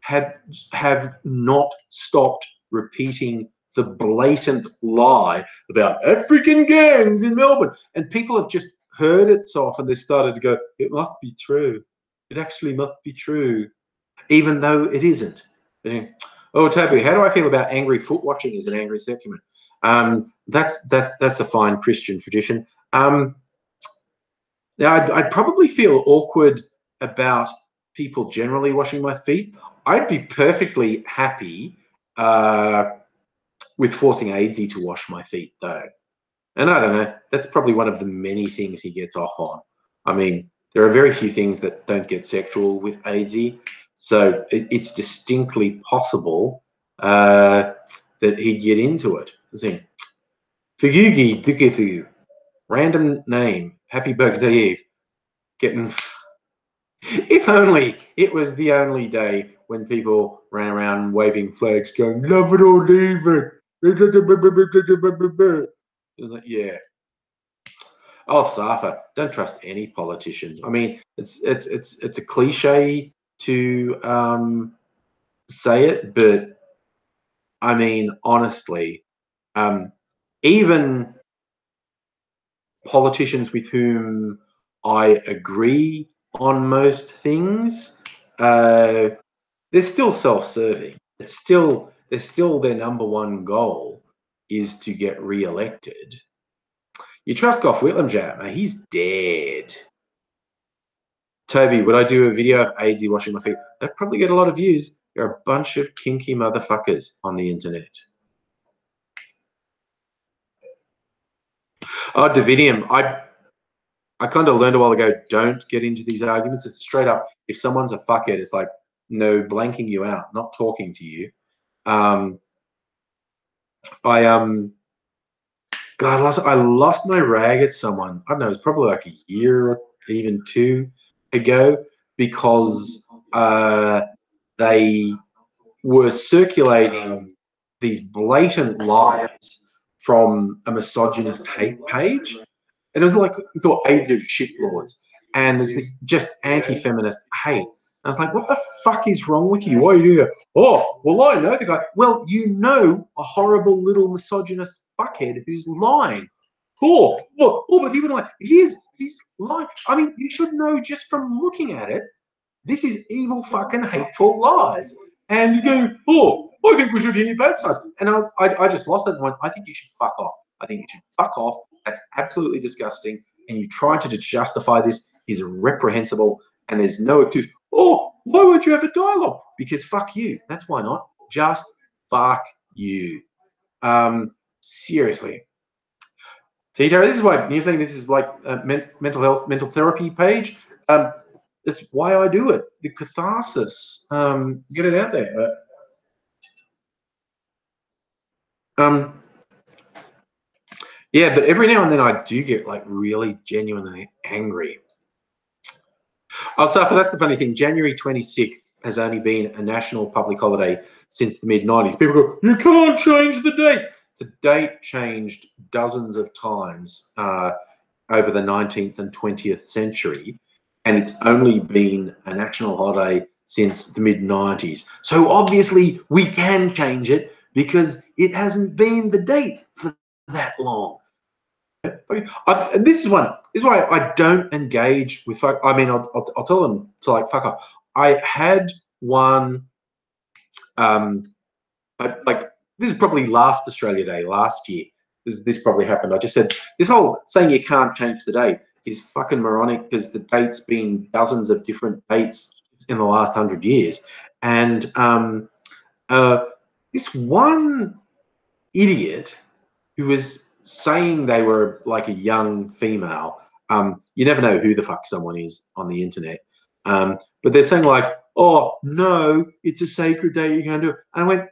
have not stopped repeating the blatant lie about African gangs in Melbourne. And people have just heard it so often, they started to go, it must be true. It actually must be true, even though it isn't. Oh, Taboo, how do I feel about angry foot watching as an angry secular? That's a fine Christian tradition. Now, I'd probably feel awkward about people generally washing my feet. I'd be perfectly happy with forcing Aidsy to wash my feet, though. And I don't know, that's probably one of the many things he gets off on. I mean, there are very few things that don't get sexual with Aidsy, so it's distinctly possible that he'd get into it. See, Fugugi Dukifu, random name, Happy Bogan Day Eve. getting. If only it was the only day when people ran around waving flags, going "Love it or leave it." It was like, yeah. Oh, Safa, don't trust any politicians. I mean, it's a cliche to say it, but I mean, honestly, even politicians with whom I agree on most things, they're still self-serving. They're still their number one goal is to get re-elected. You trust Gough Whitlam, Jam, he's dead. Toby, would I do a video of AZ washing my feet? That'd probably get a lot of views. You're a bunch of kinky motherfuckers on the internet. Oh, Davidium, I kind of learned a while ago, don't get into these arguments. It's straight up, if someone's a fuckhead, it's like, no, blanking you out, not talking to you. God, I lost my rag at someone. I don't know, it was probably like a year or even two ago because they were circulating these blatant lies from a misogynist hate page. And it was like, we got Age of Shitlords. And there's this just anti-feminist hate. And I was like, what the fuck is wrong with you? Why are you doing that? Oh, well, I know the guy. Well, you know a horrible little misogynist fuckhead who's lying. But even like, he's lying. I mean, you should know just from looking at it, this is evil fucking hateful lies. And you go, oh, I think we should hear both sides. And I just lost it and went, I think you should fuck off. I think you should fuck off. That's absolutely disgusting. And you trying to justify this is reprehensible. And there's no excuse. Oh, why won't you have a dialogue? Because fuck you. That's why not. Just fuck you. Seriously. Tito, this is why you're saying this is like a mental health, mental therapy page. That's why I do it. The catharsis. Get it out there. Yeah, but every now and then I do get like really genuinely angry. Oh, so that's the funny thing. January 26th has only been a national public holiday since the mid-90s. People go, you can't change the date. The date changed dozens of times over the 19th and 20th century, and it's only been a national holiday since the mid-90s. So obviously we can change it because it hasn't been the date for that long. And this is why I don't engage with folk. I mean, I'll tell them to like fuck off. I had one, like this is probably last Australia Day last year. This probably happened. I just said this whole saying you can't change the date is fucking moronic because the date's been dozens of different dates in the last 100 years, and this one idiot who was saying they were like a young female. You never know who the fuck someone is on the internet. But they're saying like, oh, no, it's a sacred day, you can't do it. And I went,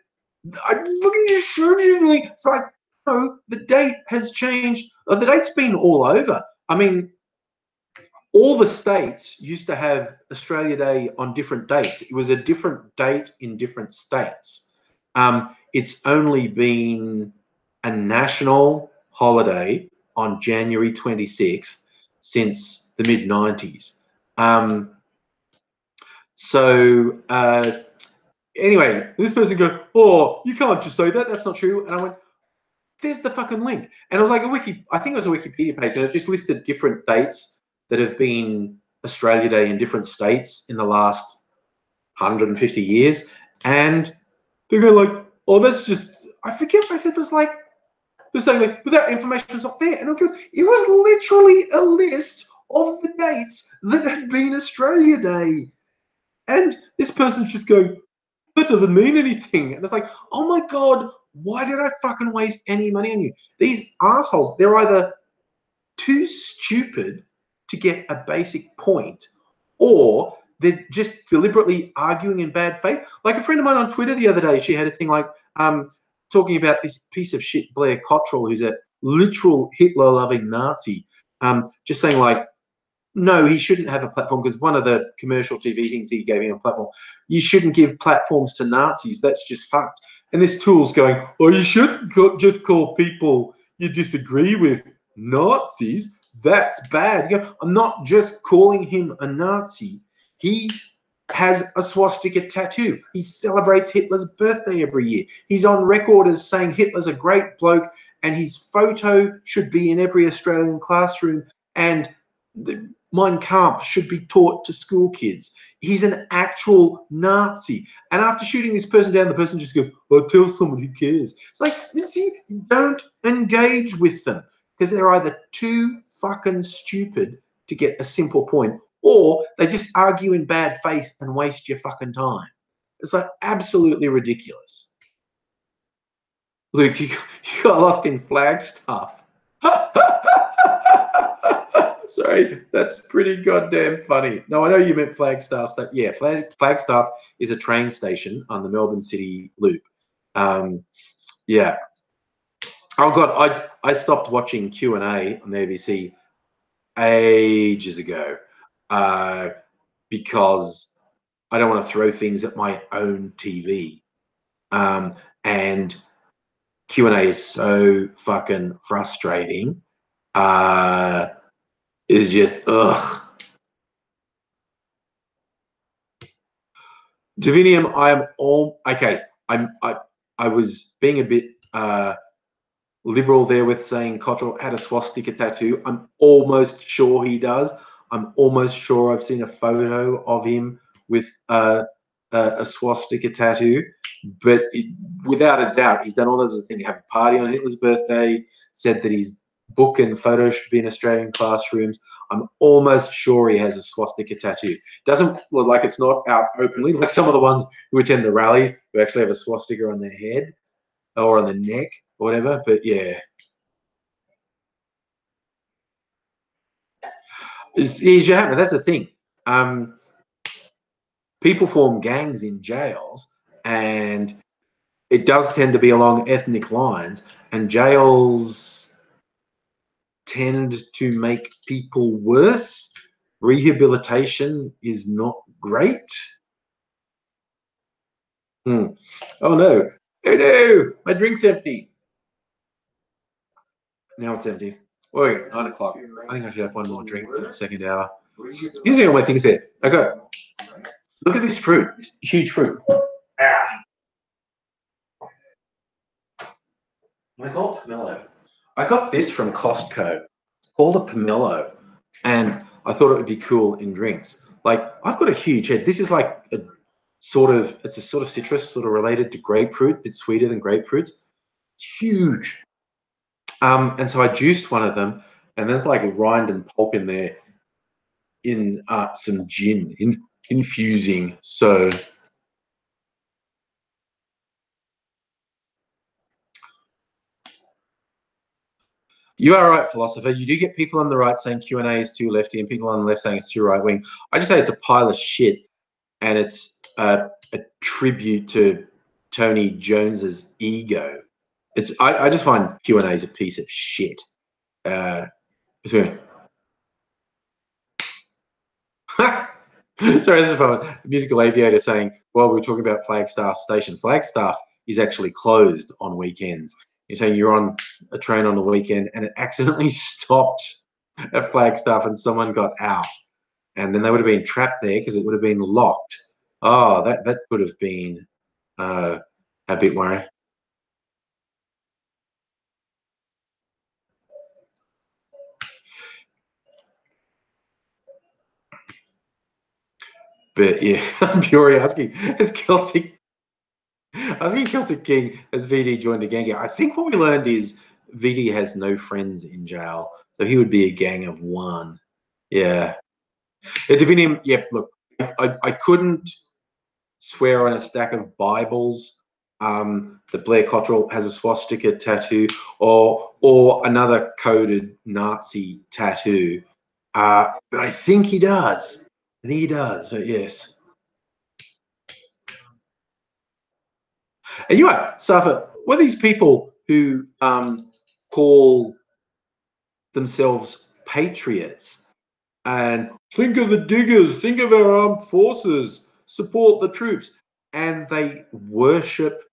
I'm looking at your shirt. It's like, no, the date has changed. The date's been all over. I mean, all the states used to have Australia Day on different dates. It was a different date in different states. It's only been a national holiday on January 26th since the mid-90s. Anyway, this person goes, oh, you can't just say that. That's not true. And I went, there's the fucking link. And it was like I think it was a Wikipedia page, and it just listed different dates that have been Australia Day in different states in the last 150 years. And they go like, oh, that's just, I forget what I said, it was like, they're saying like, but that information's not there. And it was literally a list of the dates that had been Australia Day. And this person's just going, that doesn't mean anything. And it's like, oh my God, why did I fucking waste any money on you? These assholes, they're either too stupid to get a basic point, or they're just deliberately arguing in bad faith. Like a friend of mine on Twitter the other day, she had a thing like talking about this piece of shit Blair Cottrell, who's a literal Hitler-loving Nazi, just saying like, no, he shouldn't have a platform because one of the commercial TV things he gave him a platform. You shouldn't give platforms to Nazis. That's just fucked. And this tool's going, oh, you shouldn't just call people you disagree with Nazis. That's bad. You go, I'm not just calling him a Nazi. He has a swastika tattoo. He celebrates Hitler's birthday every year. He's on record as saying Hitler's a great bloke and his photo should be in every Australian classroom and the Mein Kampf should be taught to school kids. He's an actual Nazi. And after shooting this person down, the person just goes, oh, tell someone who cares. It's like, see, don't engage with them because they're either too fucking stupid to get a simple point or they just argue in bad faith and waste your fucking time. It's like absolutely ridiculous. Luke, you got lost in Flagstaff. Sorry, that's pretty goddamn funny. No, I know you meant Flagstaff. Yeah, Flagstaff is a train station on the Melbourne City Loop. Yeah. Oh God, I stopped watching Q&A on the ABC ages ago because I don't want to throw things at my own TV. And Q&A is so fucking frustrating. Is just ugh. Divinium, I am all okay. I was being a bit liberal there with saying Cottrell had a swastika tattoo. I'm almost sure he does. I'm almost sure I've seen a photo of him with a swastika tattoo. But without a doubt, he's done all those things. Have a party on Hitler's birthday. Said that his book and photo should be in Australian classrooms. I'm almost sure he has a swastika tattoo. Doesn't look like it's not out openly, like some of the ones who attend the rallies who actually have a swastika on their head or on the neck or whatever. But yeah, here's your habit. That's the thing. People form gangs in jails, and it does tend to be along ethnic lines, and jails tend to make people worse. Rehabilitation is not great. Oh no. Oh no, my drink's empty. Now it's empty. Wait, 9 o'clock. I think I should have one more drink for the second hour. Using all my things there. I got, look at this fruit. It's huge fruit. I got pomelo. I got this from Costco. It's called a pomelo. And I thought it would be cool in drinks. Like, I've got a huge head. This is like a sort of, it's a sort of citrus, sort of related to grapefruit, a bit sweeter than grapefruits. It's huge. And so I juiced one of them, and there's like a rind and pulp in there in some gin, infusing. So you are right, philosopher. You do get people on the right saying Q&A is too lefty and people on the left saying it's too right wing. I just say it's a pile of shit, and it's a tribute to Tony Jones's ego. I just find Q&A is a piece of shit. Sorry, this is from a musical aviator saying, well, we're talking about Flagstaff Station. Flagstaff is actually closed on weekends. You're saying you're on a train on the weekend and it accidentally stopped at Flagstaff and someone got out. And then they would have been trapped there because it would have been locked. Oh, that could have been a bit worrying. But yeah, Bury asking, has Celtic King, has VD joined a gang? I think what we learned is VD has no friends in jail, so he would be a gang of one. Yeah. Divinium, yep, look, I couldn't swear on a stack of Bibles that Blair Cottrell has a swastika tattoo or another coded Nazi tattoo. But I think he does. I think he does, but yes. And you are, Safa, what are these people who call themselves patriots? and think of the diggers, think of our armed forces, support the troops. And they worship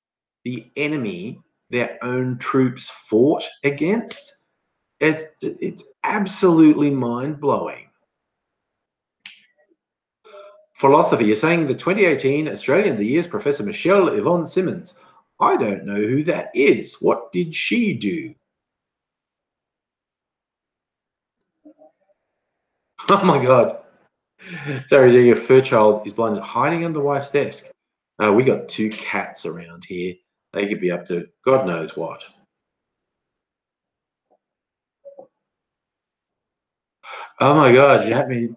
the enemy their own troops fought against. It's absolutely mind-blowing. Philosophy, you're saying the 2018 Australian of the Year is Professor Michelle Yvonne Simmons. I don't know who that is. What did she do? Oh my God. Terry, your fur child is blind, hiding under the wife's desk. We got 2 cats around here. They could be up to God knows what. Oh my God, you had me.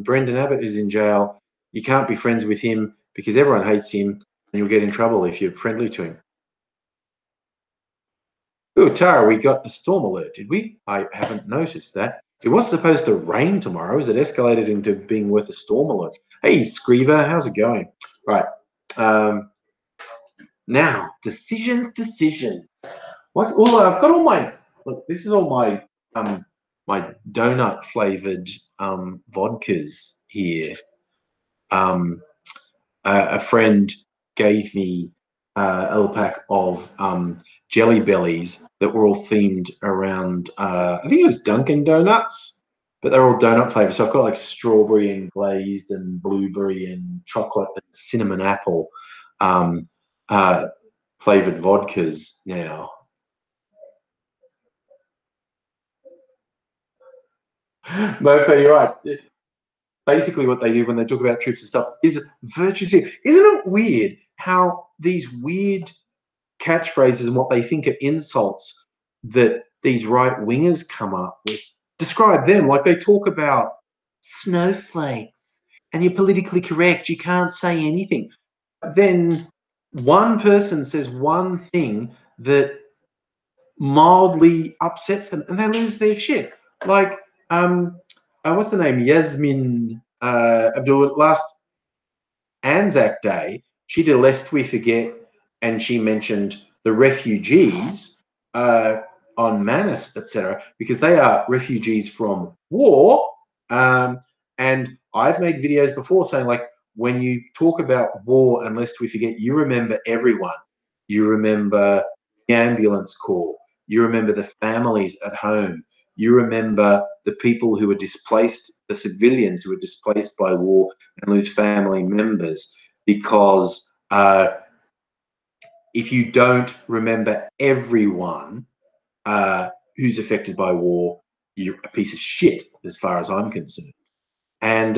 Brendan Abbott is in jail. You can't be friends with him because everyone hates him and you'll get in trouble if you're friendly to him. Oh, Tara, we got a storm alert, did we? I haven't noticed that. It was supposed to rain tomorrow. Is it escalated into being worth a storm alert? Hey, Screever, how's it going? Right. Now, decisions. What? Oh, I've got all my. Look, this is all my donut flavored vodkas here. A friend gave me a little pack of Jelly Bellies that were all themed around, I think it was Dunkin' Donuts, but they're all donut flavors. So I've got like strawberry and glazed and blueberry and chocolate and cinnamon apple flavored vodkas now. Mofo, you're right. Basically, what they do when they talk about troops and stuff is virtue. Isn't it weird how these weird catchphrases and what they think are insults that these right wingers come up with describe them? Like they talk about snowflakes and you're politically correct, you can't say anything. Then one person says one thing that mildly upsets them and they lose their shit. Like, what's the name? Yasmin Abdul, last Anzac Day, she did Lest We Forget, and she mentioned the refugees on Manus, etc., because they are refugees from war. And I've made videos before saying, like, when you talk about war and Lest We Forget, you remember everyone. You remember the ambulance corps. You remember the families at home. You remember the people who were displaced, the civilians who were displaced by war and lose family members, because if you don't remember everyone who's affected by war, you're a piece of shit, as far as I'm concerned. And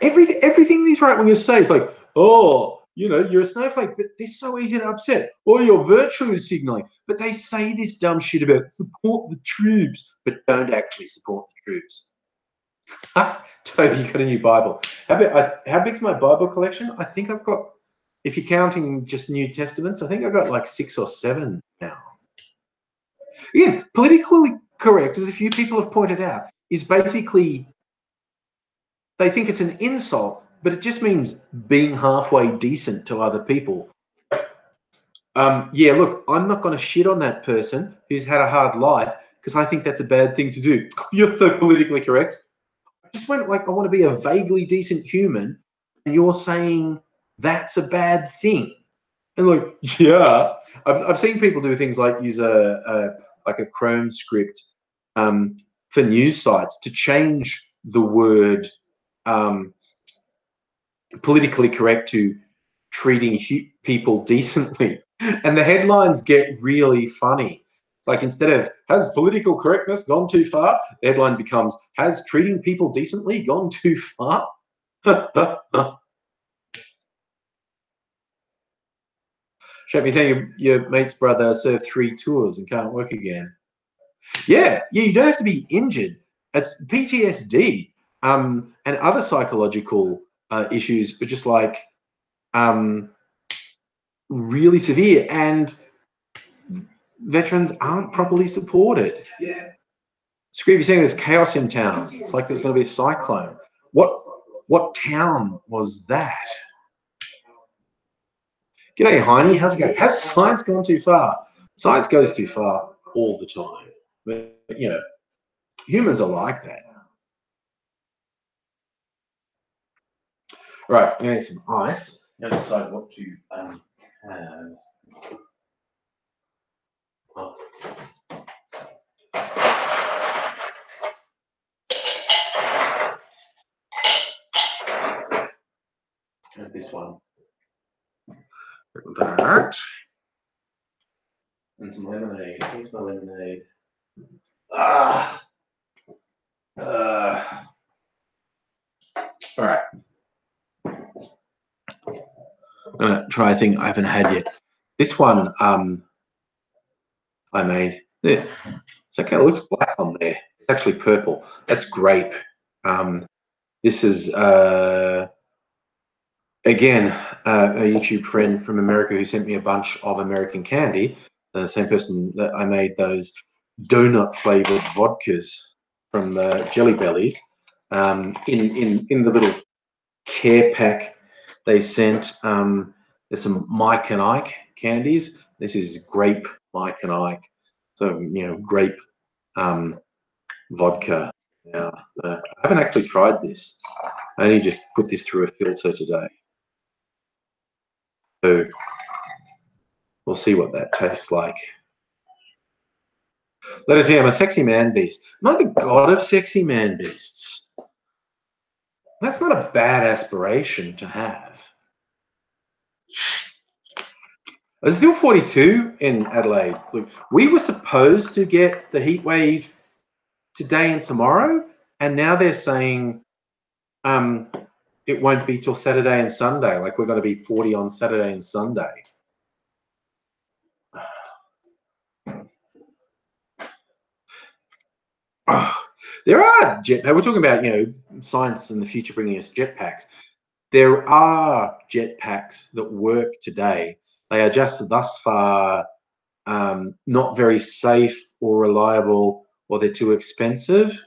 everything these right wingers say is like, oh, you know, you're a snowflake, but they're so easy to upset. Or you're virtue signaling. But they say this dumb shit about support the troops, but don't actually support the troops. Toby, you got a new Bible. How big's my Bible collection? I think I've got, if you're counting just New Testaments, I think I've got like 6 or 7 now. Again, politically correct, as a few people have pointed out, is basically they think it's an insult, but it just means being halfway decent to other people. Yeah, look, I'm not going to shit on that person who's had a hard life because I think that's a bad thing to do. You're so politically correct. I just went like, I want to be a vaguely decent human, and you're saying that's a bad thing. And like, yeah, I've seen people do things like use a Chrome script for news sites to change the word politically correct to treating people decently, and the headlines get really funny. It's like, instead of "has political correctness gone too far," the headline becomes "has treating people decently gone too far?" Should be saying your mate's brother served 3 tours and can't work again. Yeah, you don't have to be injured. It's PTSD and other psychological issues, but just like really severe, and veterans aren't properly supported. Yeah. Screevy saying there's chaos in town. It's like there's going to be a cyclone. What town was that? G'day, Heine. How's it going? Has science gone too far? Science goes too far all the time. But, you know, humans are like that. Right, I'm gonna need some ice. Now decide what to have. Oh. And this one. That. And some lemonade. Here's my lemonade. Ah. All right. I'm gonna try a thing I haven't had yet. This one I made. Yeah. It's okay. It looks black on there. It's actually purple. That's grape. This is again a YouTube friend from America who sent me a bunch of American candy. The same person that I made those donut flavored vodkas from the Jelly Bellies. In the little care pack they sent, there's some Mike and Ike candies. This is grape Mike and Ike, so grape vodka. Now I haven't actually tried this. I only just put this through a filter today, so we'll see what that tastes like. Let it I'm a sexy man beast. Am I the god of sexy man beasts? That's not a bad aspiration to have. It's still 42 in Adelaide. Look, we were supposed to get the heat wave today and tomorrow, and now they're saying it won't be till Saturday and Sunday. Like we're going to be 40 on Saturday and Sunday. There are jetpacks. We're talking about science and the future bringing us jetpacks. There are jetpacks that work today. They are just thus far not very safe or reliable, or they're too expensive.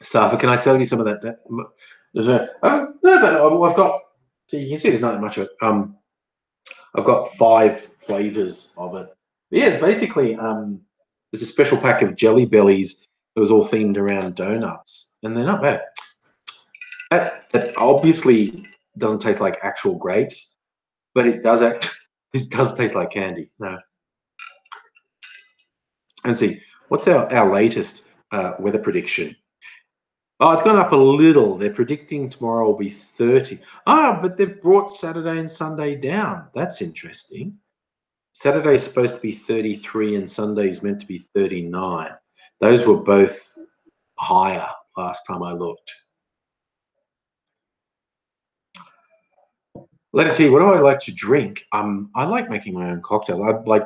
Safa, can I sell you some of that? No, but I've got. So you can see there's not that much of it. I've got 5 flavors of it. But yeah, it's basically there's a special pack of Jelly Bellies that was all themed around donuts, and they're not bad. That obviously doesn't taste like actual grapes, but it does this does taste like candy. No. Let's see, what's our latest weather prediction? Oh, it's gone up a little. They're predicting tomorrow will be 30. Ah, but they've brought Saturday and Sunday down. That's interesting. Saturday's supposed to be 33 and Sunday's meant to be 39. Those were both higher last time I looked. Let it see, what do I like to drink? I like making my own cocktails. There's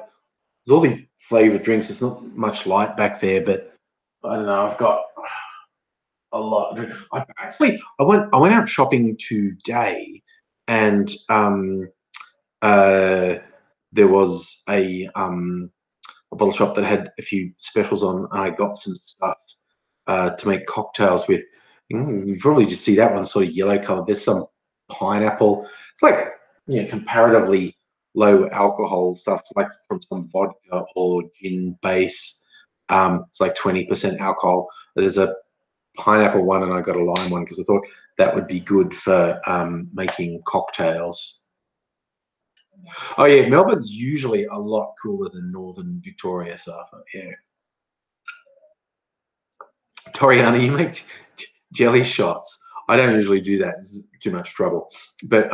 all these flavored drinks. There's not much light back there, but I don't know. I've got a lot. I went out shopping today, and there was a bottle shop that had a few specials on, and I got some stuff to make cocktails with. You probably just see that one sort of yellow colored. There's some pineapple. It's like comparatively low alcohol stuff. It's like from some vodka or gin base. It's like 20% alcohol. There's a pineapple one, and I got a lime one because I thought that would be good for making cocktails. Oh yeah, Melbourne's usually a lot cooler than Northern Victoria, Safa. Yeah. Toriana, you make jelly shots. I don't usually do that. It's too much trouble. But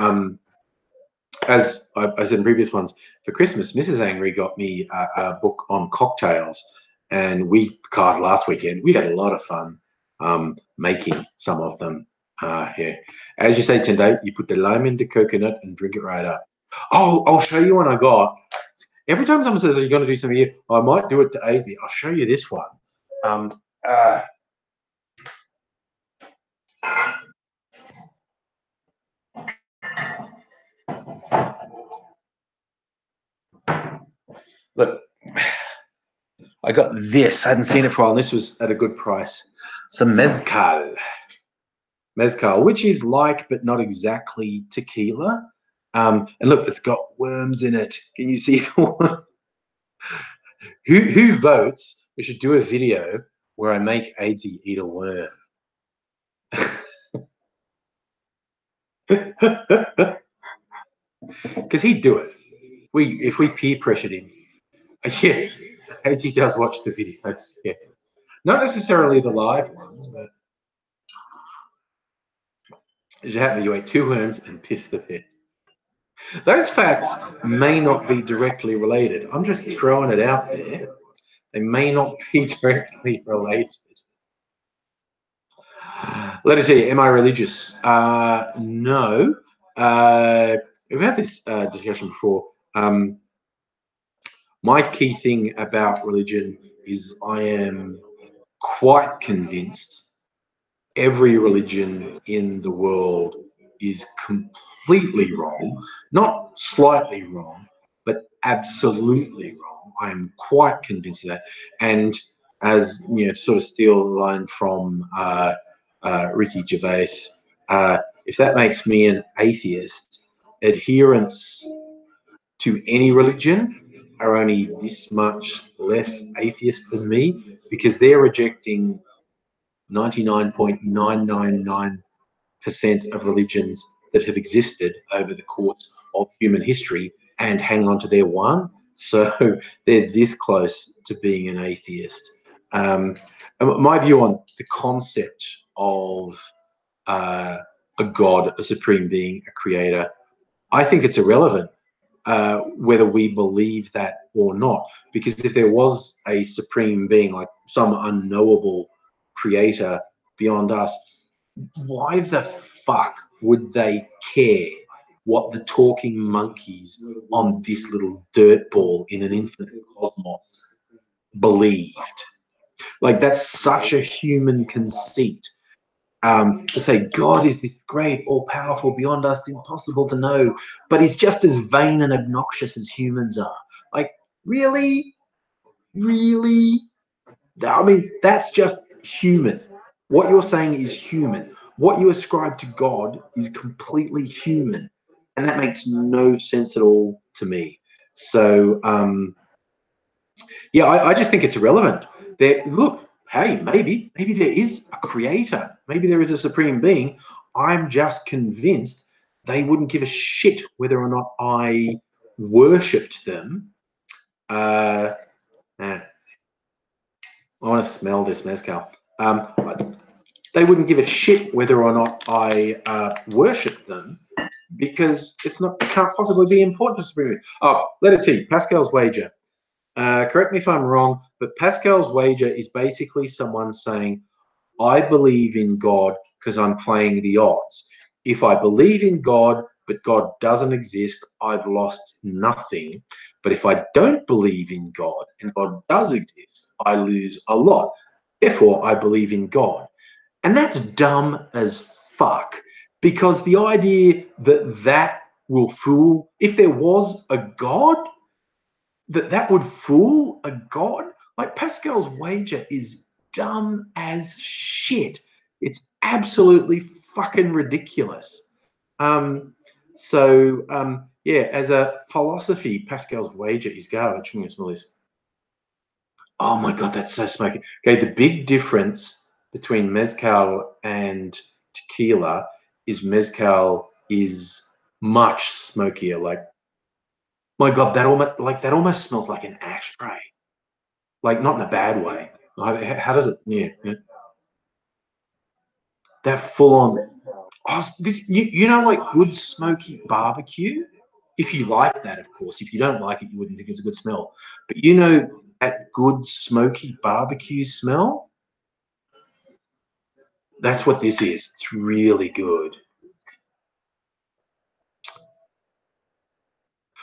as I said in previous ones, for Christmas, Mrs. Angry got me a book on cocktails, and we carved last weekend. We had a lot of fun making some of them. Yeah. As you say, Tende, you put the lime into coconut and drink it right up. Oh, I'll show you one I got. Every time someone says, are you going to do something here? I might do it to AZ. I'll show you this one. Look, I got this. I hadn't seen it for a while, and this was at a good price. Some mezcal. Mezcal, which is like, but not exactly tequila. And look, it's got worms in it. Can you see the one? Who votes? We should do a video where I make Aidsy eat a worm. Because he'd do it. If we peer pressured him. Yeah, Aidsy does watch the videos. Yeah. Not necessarily the live ones, but it happened you ate 2 worms and pissed the bed. Those facts may not be directly related. I'm just throwing it out there. They may not be directly related. Let us see. Am I religious? No. We've had this discussion before. My key thing about religion is I am quite convinced every religion in the world is completely wrong, not slightly wrong, but absolutely wrong. I am quite convinced of that. And as you know, to sort of steal the line from Ricky Gervais, if that makes me an atheist, adherents to any religion are only this much less atheist than me, because they're rejecting 99.999% of religions that have existed over the course of human history and hang on to their one. So they're this close to being an atheist. My view on the concept of a God, a supreme being, a creator, I think it's irrelevant whether we believe that or not. Because if there was a supreme being, like some unknowable creator beyond us, why the fuck would they care what the talking monkeys on this little dirt ball in an infinite cosmos believed? Like, that's such a human conceit. To say God is this great, all-powerful, beyond us, impossible to know, but he's just as vain and obnoxious as humans are. Like, really? Really? I mean, that's just human. What you're saying is human. What you ascribe to God is completely human. And that makes no sense at all to me. So, yeah, I just think it's irrelevant. Look, hey, maybe there is a creator. Maybe there is a supreme being. I'm just convinced they wouldn't give a shit whether or not I worshipped them. I want to smell this mezcal. They wouldn't give a shit whether or not I worshipped them, because it can't possibly be important to supreme being. Oh, letter T, Pascal's wager. Correct me if I'm wrong, but Pascal's wager is basically someone saying, I believe in God because I'm playing the odds. If I believe in God, but God doesn't exist, I've lost nothing. But if I don't believe in God and God does exist, I lose a lot. Therefore, I believe in God. And that's dumb as fuck, because the idea that will fool, if there was a God, that would fool a god? Like, Pascal's wager is dumb as shit. It's absolutely fucking ridiculous. Yeah, as a philosophy, Pascal's wager is garbage. I'm gonna smell this. Oh my god, that's so smoky. Okay, the big difference between mezcal and tequila is mezcal is much smokier. Like, my god, that almost smells like an ashtray. Like, not in a bad way. How does it? Yeah, yeah. That full on. Oh, you know, like good smoky barbecue. If you like that, of course. If you don't like it, you wouldn't think it's a good smell. But you know that good smoky barbecue smell. That's what this is. It's really good.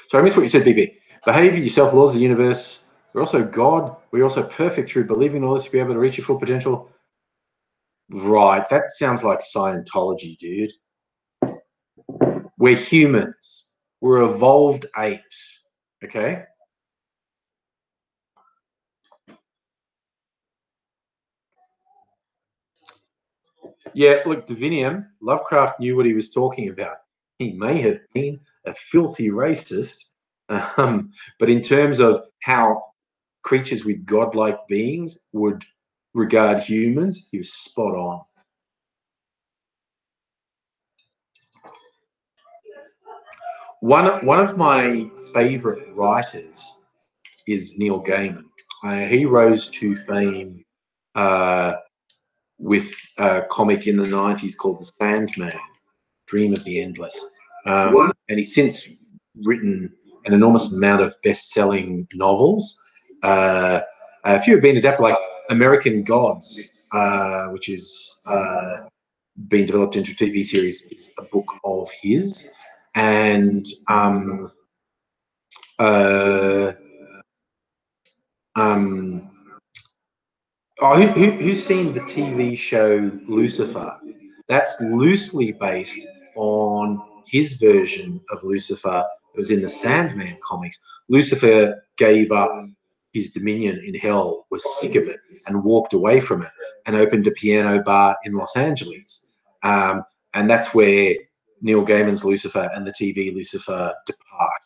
So I missed what you said, BB. Behavior, yourself, laws of the universe. We're also God. We're also perfect through believing all this to be able to reach your full potential. Right. That sounds like Scientology, dude. We're humans. We're evolved apes. Okay? Yeah, look, Divinium, Lovecraft knew what he was talking about. He may have been a filthy racist, but in terms of how creatures with godlike beings would regard humans, he was spot on. One of my favorite writers is Neil Gaiman. He rose to fame with a comic in the 90s called The Sandman, Dream of the Endless. And he's since written an enormous amount of best-selling novels. A few have been adapted, like American Gods, which is been developed into a TV series. It's a book of his. And who's seen the TV show Lucifer? That's loosely based on his version of Lucifer. It was in the Sandman comics. Lucifer gave up his dominion in hell, was sick of it, and walked away from it, and opened a piano bar in Los Angeles. And that's where Neil Gaiman's Lucifer and the TV Lucifer depart.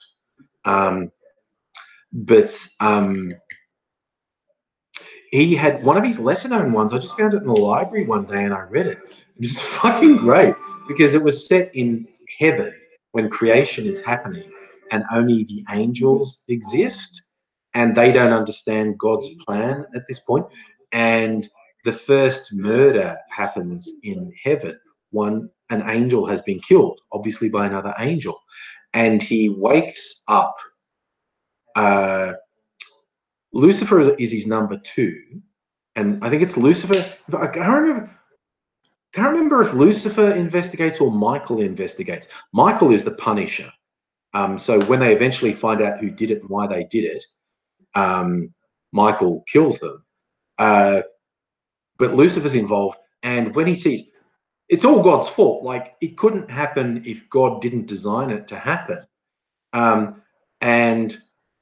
He had one of his lesser known ones. I just found it in the library one day and I read it. It's fucking great because it was set in heaven when creation is happening and only the angels exist and they don't understand God's plan at this point. And the first murder happens in heaven. An angel has been killed, obviously by another angel, and he wakes up. Lucifer is his number 2. And I think it's Lucifer. I can't remember if Lucifer investigates or Michael investigates. Michael is the Punisher. So when they eventually find out who did it and why they did it, Michael kills them. But Lucifer's involved. And when he sees, it's all God's fault. Like, it couldn't happen if God didn't design it to happen. And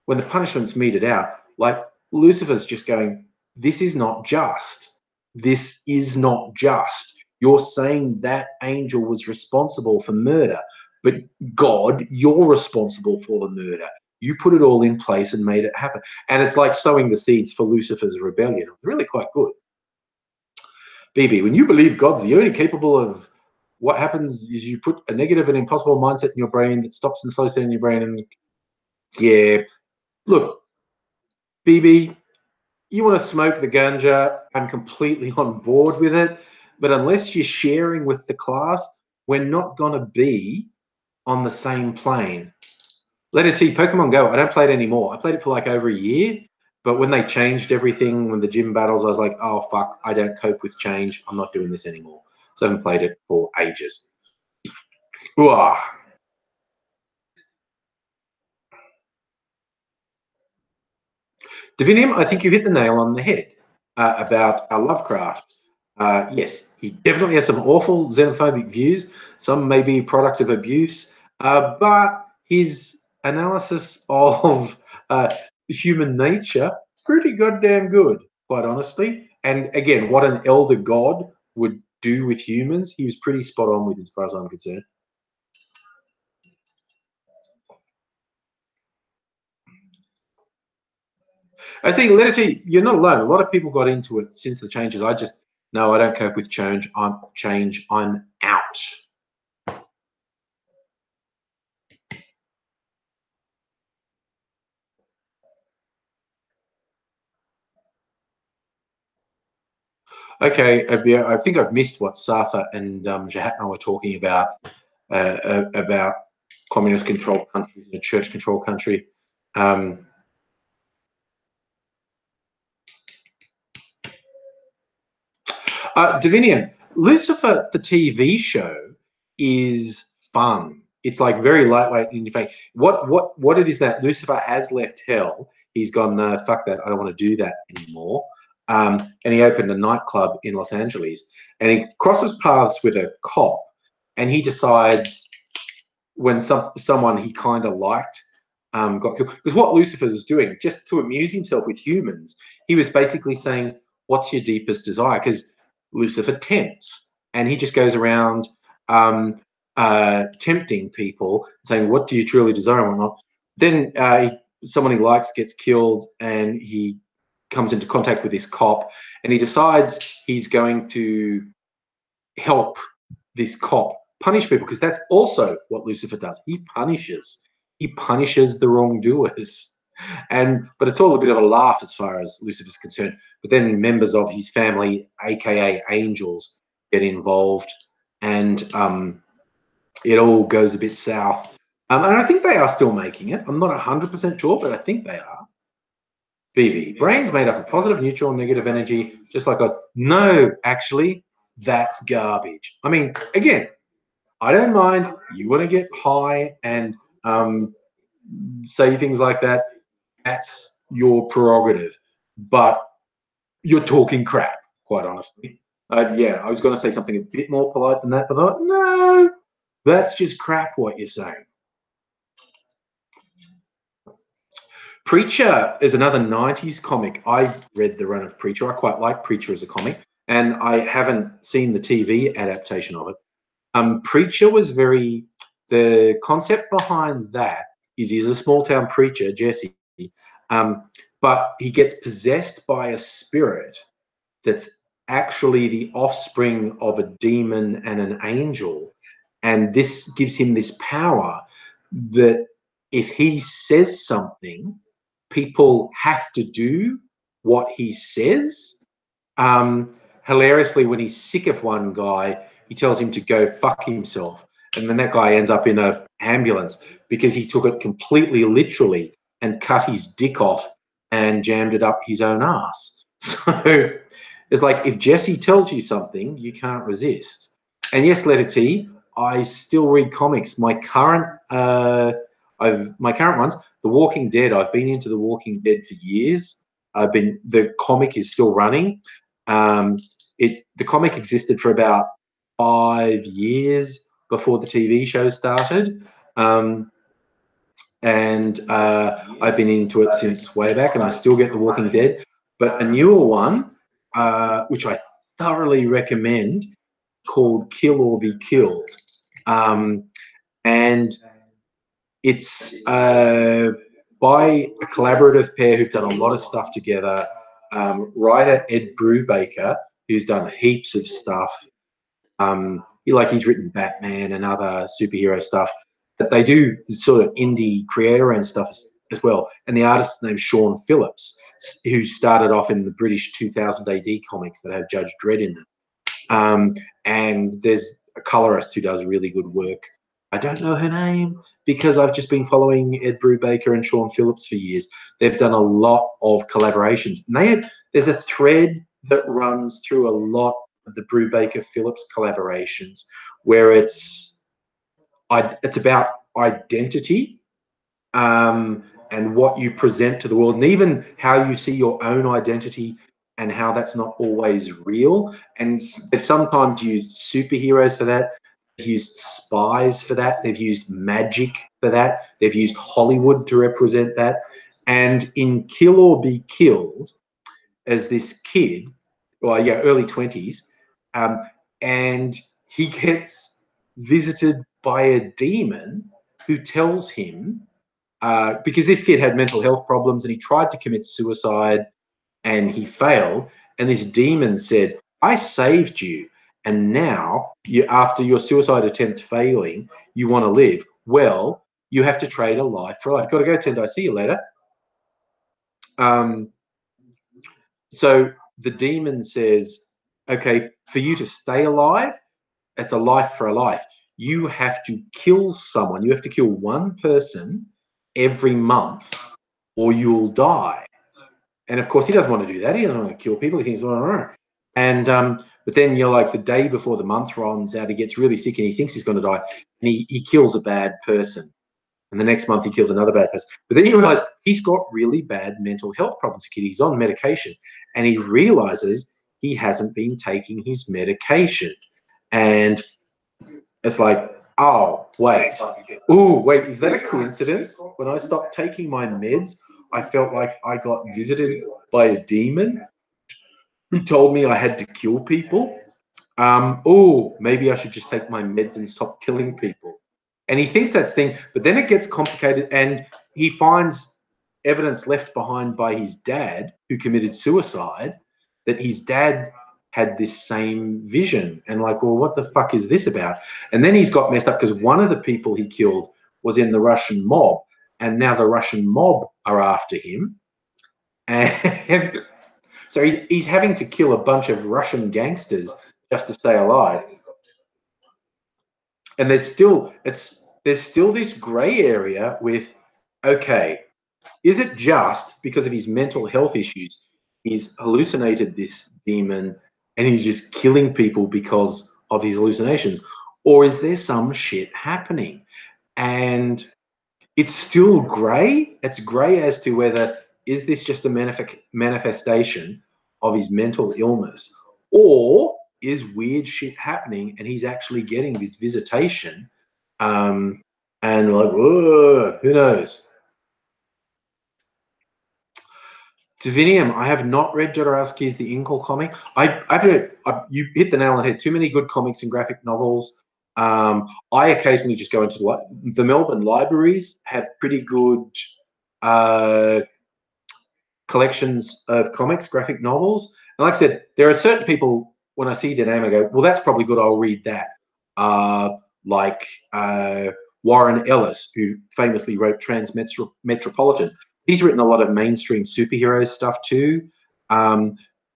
when the punishment's meted out, like, Lucifer's just going, this is not just. This is not just. You're saying that angel was responsible for murder, but God, you're responsible for the murder. You put it all in place and made it happen. And it's like sowing the seeds for Lucifer's rebellion. Really quite good. BB, when you believe God's the only capable of, what happens is you put a negative and impossible mindset in your brain that stops and slows down your brain. And yeah, look, BB, you want to smoke the ganja, I'm completely on board with it. But unless you're sharing with the class, we're not going to be on the same plane. Letter T, Pokemon Go, I don't play it anymore. I played it for like over a year. But when they changed everything, when the gym battles, I was like, oh, fuck, I don't cope with change. I'm not doing this anymore. So I haven't played it for ages. Ooh. Divinium, I think you hit the nail on the head about Lovecraft. Yes, he definitely has some awful xenophobic views. Some may be product of abuse, but his analysis of human nature, pretty goddamn good, quite honestly. And again, what an elder god would do with humans, he was pretty spot on with as far as I'm concerned. I think, Letty, you're not alone. A lot of people got into it since the changes. I don't cope with change. I'm out. Okay, I think I've missed what Safa and Jahatna were talking about communist-controlled countries and a church-controlled country. Divinian, Lucifer, the TV show, is fun. It's like very lightweight. In fact, what it is that Lucifer has left hell. He's gone, no, fuck that. I don't want to do that anymore. And he opened a nightclub in Los Angeles. And he crosses paths with a cop. And he decides when someone he kind of liked got killed. Because what Lucifer was doing, just to amuse himself with humans, he was basically saying, what's your deepest desire? Because Lucifer tempts. And he just goes around tempting people, saying, what do you truly desire and whatnot. Then someone he likes gets killed and he comes into contact with this cop, and he decides he's going to help this cop punish people, because that's also what Lucifer does. He punishes the wrongdoers. But it's all a bit of a laugh as far as Lucifer's concerned. But then members of his family, aka angels, get involved, and it all goes a bit south. And I think they are still making it. I'm not 100% sure, but I think they are. BB, brain's made up of positive, neutral, negative energy, just like God. No, actually, that's garbage. I mean, again, I don't mind. You want to get high and say things like that. That's your prerogative. But you're talking crap, quite honestly. Yeah, I was going to say something a bit more polite than that, but I thought, no, that's just crap what you're saying. Preacher is another 90s comic. I read the run of Preacher. I quite like Preacher as a comic, and I haven't seen the TV adaptation of it. Preacher was the concept behind that is he's a small town preacher, Jesse, but he gets possessed by a spirit that's actually the offspring of a demon and an angel. And this gives him this power that if he says something, people have to do what he says. Hilariously, when he's sick of one guy, he tells him to go fuck himself. And then that guy ends up in an ambulance because he took it completely literally and cut his dick off and jammed it up his own ass. So it's like, if Jesse tells you something, you can't resist. And yes, letter T, I still read comics. My current ones, The Walking Dead. I've been into The Walking Dead for years. The comic is still running. The comic existed for about 5 years before the TV show started. And I've been into it since way back, and I still get The Walking Dead. But a newer one, which I thoroughly recommend, called Kill or Be Killed. And it's by a collaborative pair who've done a lot of stuff together. Writer Ed Brubaker, who's done heaps of stuff. He's written Batman and other superhero stuff. But they do sort of indie creator and stuff as well. And the artist's name's Sean Phillips, who started off in the British 2000 AD comics that have Judge Dredd in them. And there's a colorist who does really good work. I don't know her name because I've just been following Ed Brubaker and Sean Phillips for years. They've done a lot of collaborations. And there's a thread that runs through a lot of the Brubaker Phillips collaborations where it's about identity and what you present to the world, and even how you see your own identity and how that's not always real. And they've sometimes used superheroes for that. They've used spies for that. They've used magic for that. They've used Hollywood to represent that. And in Kill or Be Killed, as this kid, early 20s, and he gets visited by a demon who tells him, because this kid had mental health problems and he tried to commit suicide and he failed. And this demon said, I saved you. And now, after your suicide attempt failing, you want to live. Well, you have to trade a life for a life. Got to go, Tendai. See you later. So the demon says, okay, for you to stay alive, it's a life for a life. You have to kill someone. You have to kill one person every month or you'll die. And of course, he doesn't want to do that. He doesn't want to kill people. He thinks, well, and but then the day before the month runs out, he gets really sick and he thinks he's going to die, and he kills a bad person. And the next month he kills another bad person. But then you realize he's got really bad mental health problems. The kid, he's on medication, and he realizes he hasn't been taking his medication. And it's like, oh, wait. Oh, wait, is that a coincidence? When I stopped taking my meds, I felt like I got visited by a demon who told me I had to kill people. Maybe I should just take my meds and stop killing people. And he thinks that's the thing, but then it gets complicated, and he finds evidence left behind by his dad, who committed suicide, that his dad had this same vision. And like, well, what the fuck is this about? And then he's got messed up because one of the people he killed was in the Russian mob, and now the Russian mob are after him. And so he's having to kill a bunch of Russian gangsters just to stay alive. And there's still this gray area with, okay, is it just because of his mental health issues he's hallucinated this demon and he's just killing people because of his hallucinations? Or is there some shit happening? And it's still grey. It's grey as to whether, is this just a manifestation of his mental illness, or is weird shit happening and he's actually getting this visitation, and like, whoa, who knows? Divinium, I have not read Jodorowsky's The Inkle comic. You hit the nail on the head. Too many good comics and graphic novels. I occasionally just go into the Melbourne libraries have pretty good collections of comics, graphic novels. And like I said, there are certain people, when I see their name, I go, well, that's probably good. I'll read that. Like Warren Ellis, who famously wrote Transmetropolitan. He's written a lot of mainstream superhero stuff too.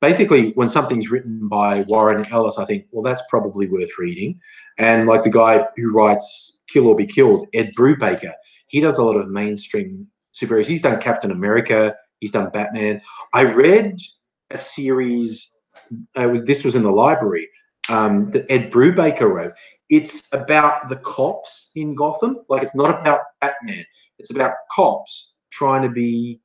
Basically, when something's written by Warren Ellis, I think, well, that's probably worth reading. And like the guy who writes Kill or Be Killed, Ed Brubaker, he does a lot of mainstream superheroes. He's done Captain America. He's done Batman. I read a series, this was in the library, that Ed Brubaker wrote. It's about the cops in Gotham. Like, it's not about Batman. It's about cops trying to be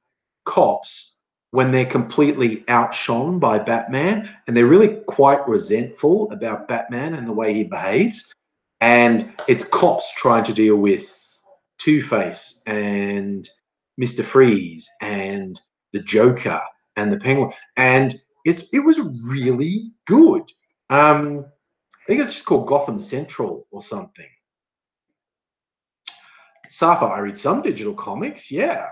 cops when they're completely outshone by Batman, and they're really quite resentful about Batman and the way he behaves. And it's cops trying to deal with Two-Face and Mr. Freeze and the Joker and the Penguin, and it was really good. I think it's just called Gotham Central or something. Safa, I read some digital comics, yeah.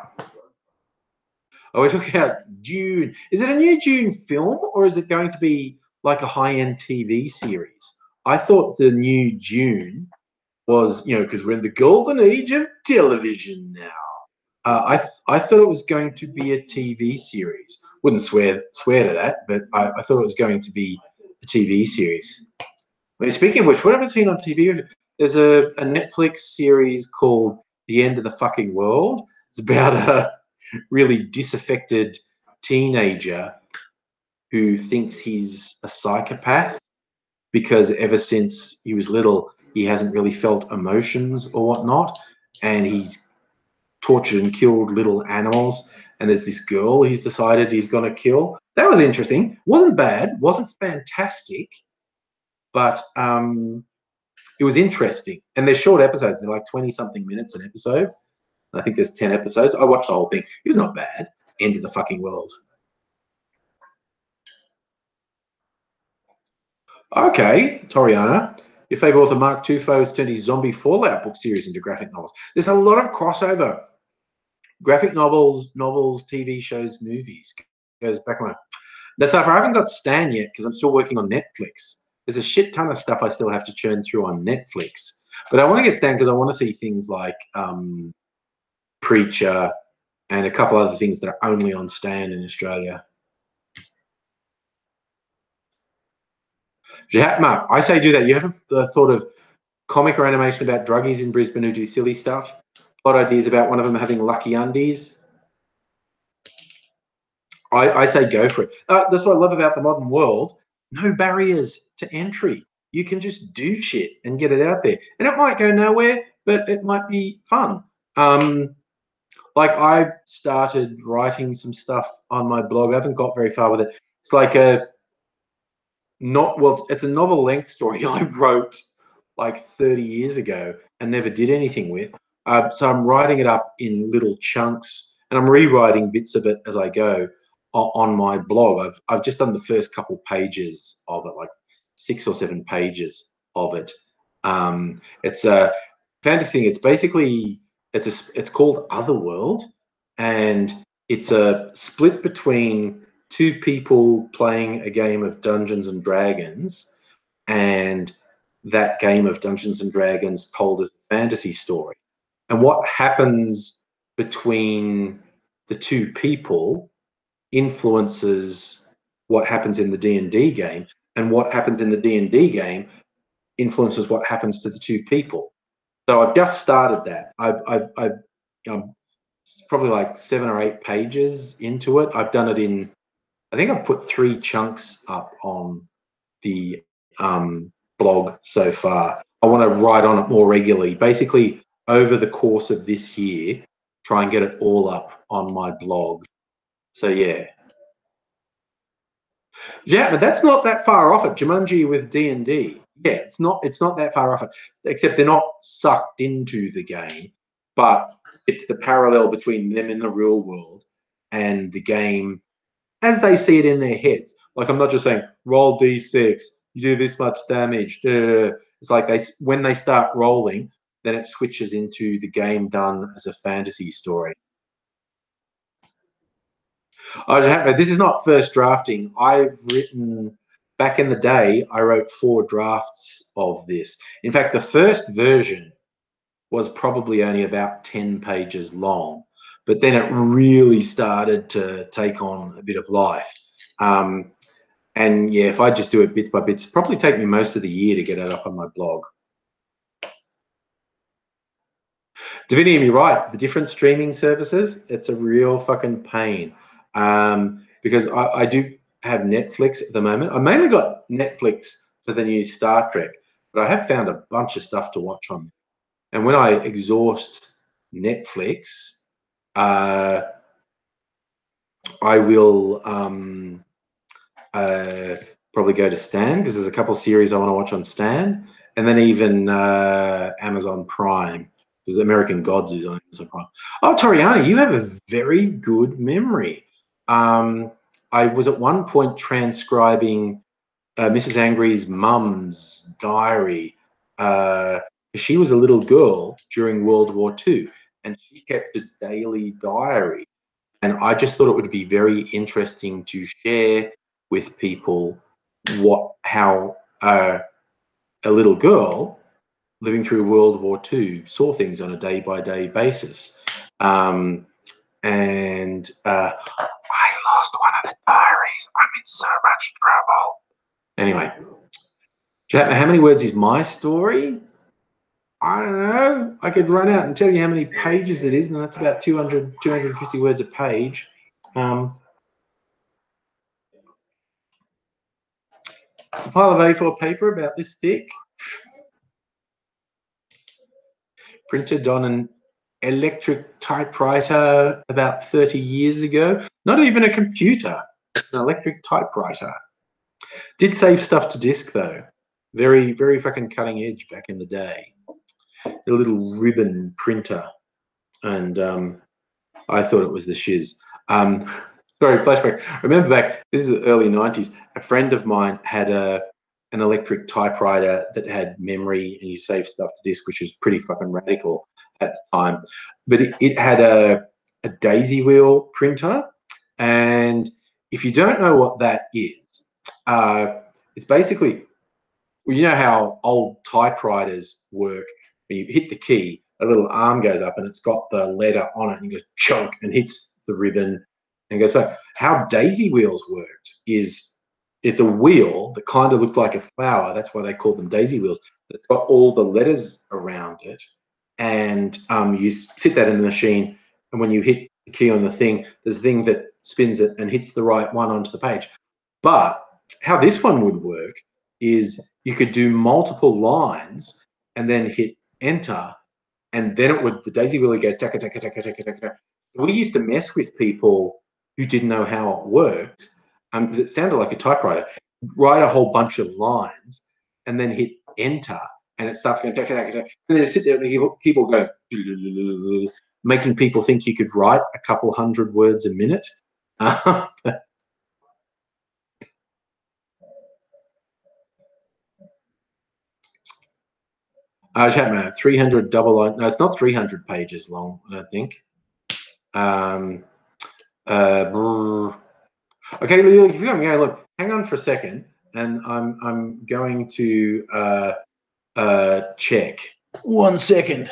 Oh, we're talking about Dune. Is it a new Dune film, or is it going to be like a high-end TV series? I thought the new Dune was, because we're in the golden age of television now. I thought it was going to be a TV series. Wouldn't swear to that, but I thought it was going to be a TV series. I mean, speaking of which, what have I seen on TV? There's a Netflix series called The End of the Fucking World. It's about a really disaffected teenager who thinks he's a psychopath because ever since he was little, he hasn't really felt emotions or whatnot, and he's tortured and killed little animals. And there's this girl he's decided he's going to kill. That was interesting. Wasn't bad. Wasn't fantastic, but it was interesting. And they're short episodes. They're like 20-something minutes an episode. I think there's 10 episodes. I watched the whole thing. It was not bad. End of the fucking world. Okay, Toriana. Your favourite author, Mark Tufo, has turned his zombie Fallout book series into graphic novels. There's a lot of crossover. Graphic novels, TV shows, movies. Goes back around. Now, so far, I haven't got Stan yet because I'm still working on Netflix. There's a shit ton of stuff I still have to churn through on Netflix. But I want to get Stan because I want to see things like Preacher and a couple other things that are only on Stan in Australia. Jhatma, I say do that. You haven't thought of comic or animation about druggies in Brisbane who do silly stuff? Plot ideas about one of them having lucky undies? I say go for it. That's what I love about the modern world. No barriers to entry. You can just do shit and get it out there. And it might go nowhere, but it might be fun. Like, I've started writing some stuff on my blog. I haven't got very far with it. It's like it's a novel length story I wrote like 30 years ago and never did anything with. So I'm writing it up in little chunks and I'm rewriting bits of it as I go on my blog. I've just done the first couple pages of it, like 6 or 7 pages of it. It's a fantasy thing. It's basically, it's called Otherworld, and it's a split between two people playing a game of Dungeons and Dragons, and that game of Dungeons and Dragons told as a fantasy story. And what happens between the two people influences what happens in the D&D game, and what happens in the D&D game influences what happens to the two people. So I've just started that. I've probably like 7 or 8 pages into it. I've done it in, I think I've put 3 chunks up on the blog so far. I want to write on it more regularly. Basically, over the course of this year, try and get it all up on my blog. So yeah. Yeah, but that's not that far off it. Jumanji with D&D. Yeah, it's not that far off it. Except they're not sucked into the game, but it's the parallel between them in the real world and the game as they see it in their heads. Like, I'm not just saying roll d6, you do this much damage. It's like when they start rolling, then it switches into the game done as a fantasy story. This is not first drafting. I've written, back in the day, I wrote 4 drafts of this. In fact, the first version was probably only about 10 pages long, but then it really started to take on a bit of life. And yeah, if I just do it bit by bit, it'd probably take me most of the year to get it up on my blog. Davinium, you're right. The different streaming services, it's a real fucking pain. Because I do have Netflix at the moment. I mainly got Netflix for the new Star Trek, but I have found a bunch of stuff to watch on there. And when I exhaust Netflix, I will probably go to Stan, because there's a couple of series I want to watch on Stan, and then even Amazon Prime, because American Gods is on Amazon Prime. Oh, Toriani, you have a very good memory. I was at one point transcribing Mrs. Angry's mum's diary. She was a little girl during World War II, and she kept a daily diary. And I just thought it would be very interesting to share with people how a little girl living through World War II saw things on a day-by-day basis. And I lost one of the diaries. I'm in so much trouble. Anyway, how many words is my story? I don't know. I could run out and tell you how many pages it is, and that's about 200, 250 words a page. It's a pile of A4 paper about this thick, printed on an electric typewriter about 30 years ago. Not even a computer, an electric typewriter. Did save stuff to disk though. Very, very fucking cutting edge back in the day. A little ribbon printer, and I thought it was the shiz. Sorry, flashback. Remember back, this is the early 90s, a friend of mine had an electric typewriter that had memory and you save stuff to disk, which was pretty fucking radical at the time. But it had a daisy wheel printer. And if you don't know what that is, it's basically, well, you know how old typewriters work. When you hit the key, a little arm goes up and it's got the letter on it and goes chunk and hits the ribbon and goes back. How daisy wheels worked is it's a wheel that kind of looked like a flower. That's why they call them daisy wheels. It's got all the letters around it. And you sit that in the machine, and when you hit the key on the thing, there's a thing that spins it and hits the right one onto the page. But how this one would work is you could do multiple lines and then hit enter, and then it would, the daisy wheel would go taka taka taka taka taka. We used to mess with people who didn't know how it worked, because it sounded like a typewriter. Write a whole bunch of lines and then hit enter, and it starts going taka taka taka, and then it sit there and the keyboard go, making people think you could write a couple hundred words a minute. Chapman, 300 double line. No, it's not 300 pages long, I don't think. Okay, look, if you're going, look, hang on for a second, and I'm going to check. 1 second.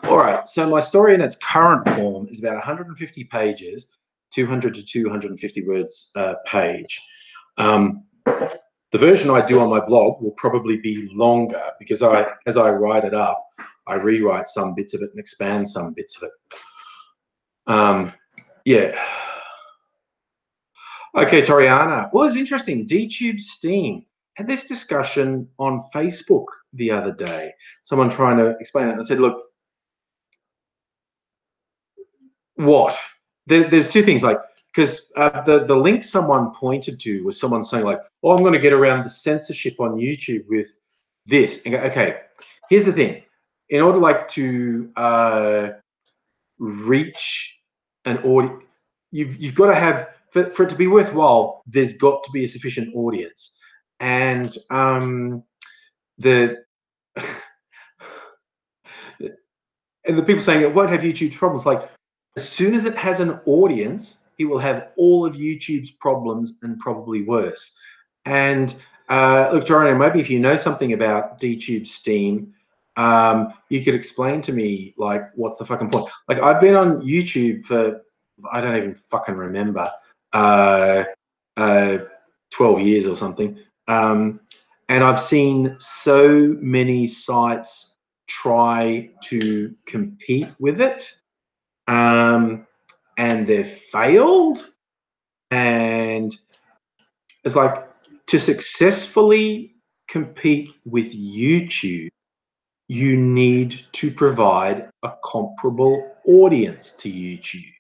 All right, so my story in its current form is about 150 pages, 200 to 250 words a page. The version I do on my blog will probably be longer because as I write it up, I rewrite some bits of it and expand some bits of it. Yeah. Okay, Toriana. Well, it's interesting. DTube Steam had this discussion on Facebook the other day. Someone trying to explain it. And I said, look, what? There's two things, like, because the link someone pointed to was someone saying, like, oh, I'm going to get around the censorship on YouTube with this. And go, okay, here's the thing. In order, like, to reach an audience, you've got to have, for it to be worthwhile, there's got to be a sufficient audience. And the and the people saying it won't have YouTube's problems, like, as soon as it has an audience, it will have all of YouTube's problems and probably worse. And look, Jordan, maybe if you know something about DTube Steam, you could explain to me, like, what's the fucking point? Like, I've been on YouTube for, I don't even fucking remember, 12 years or something. And I've seen so many sites try to compete with it, and they've failed. And it's like, to successfully compete with YouTube, you need to provide a comparable audience to YouTube.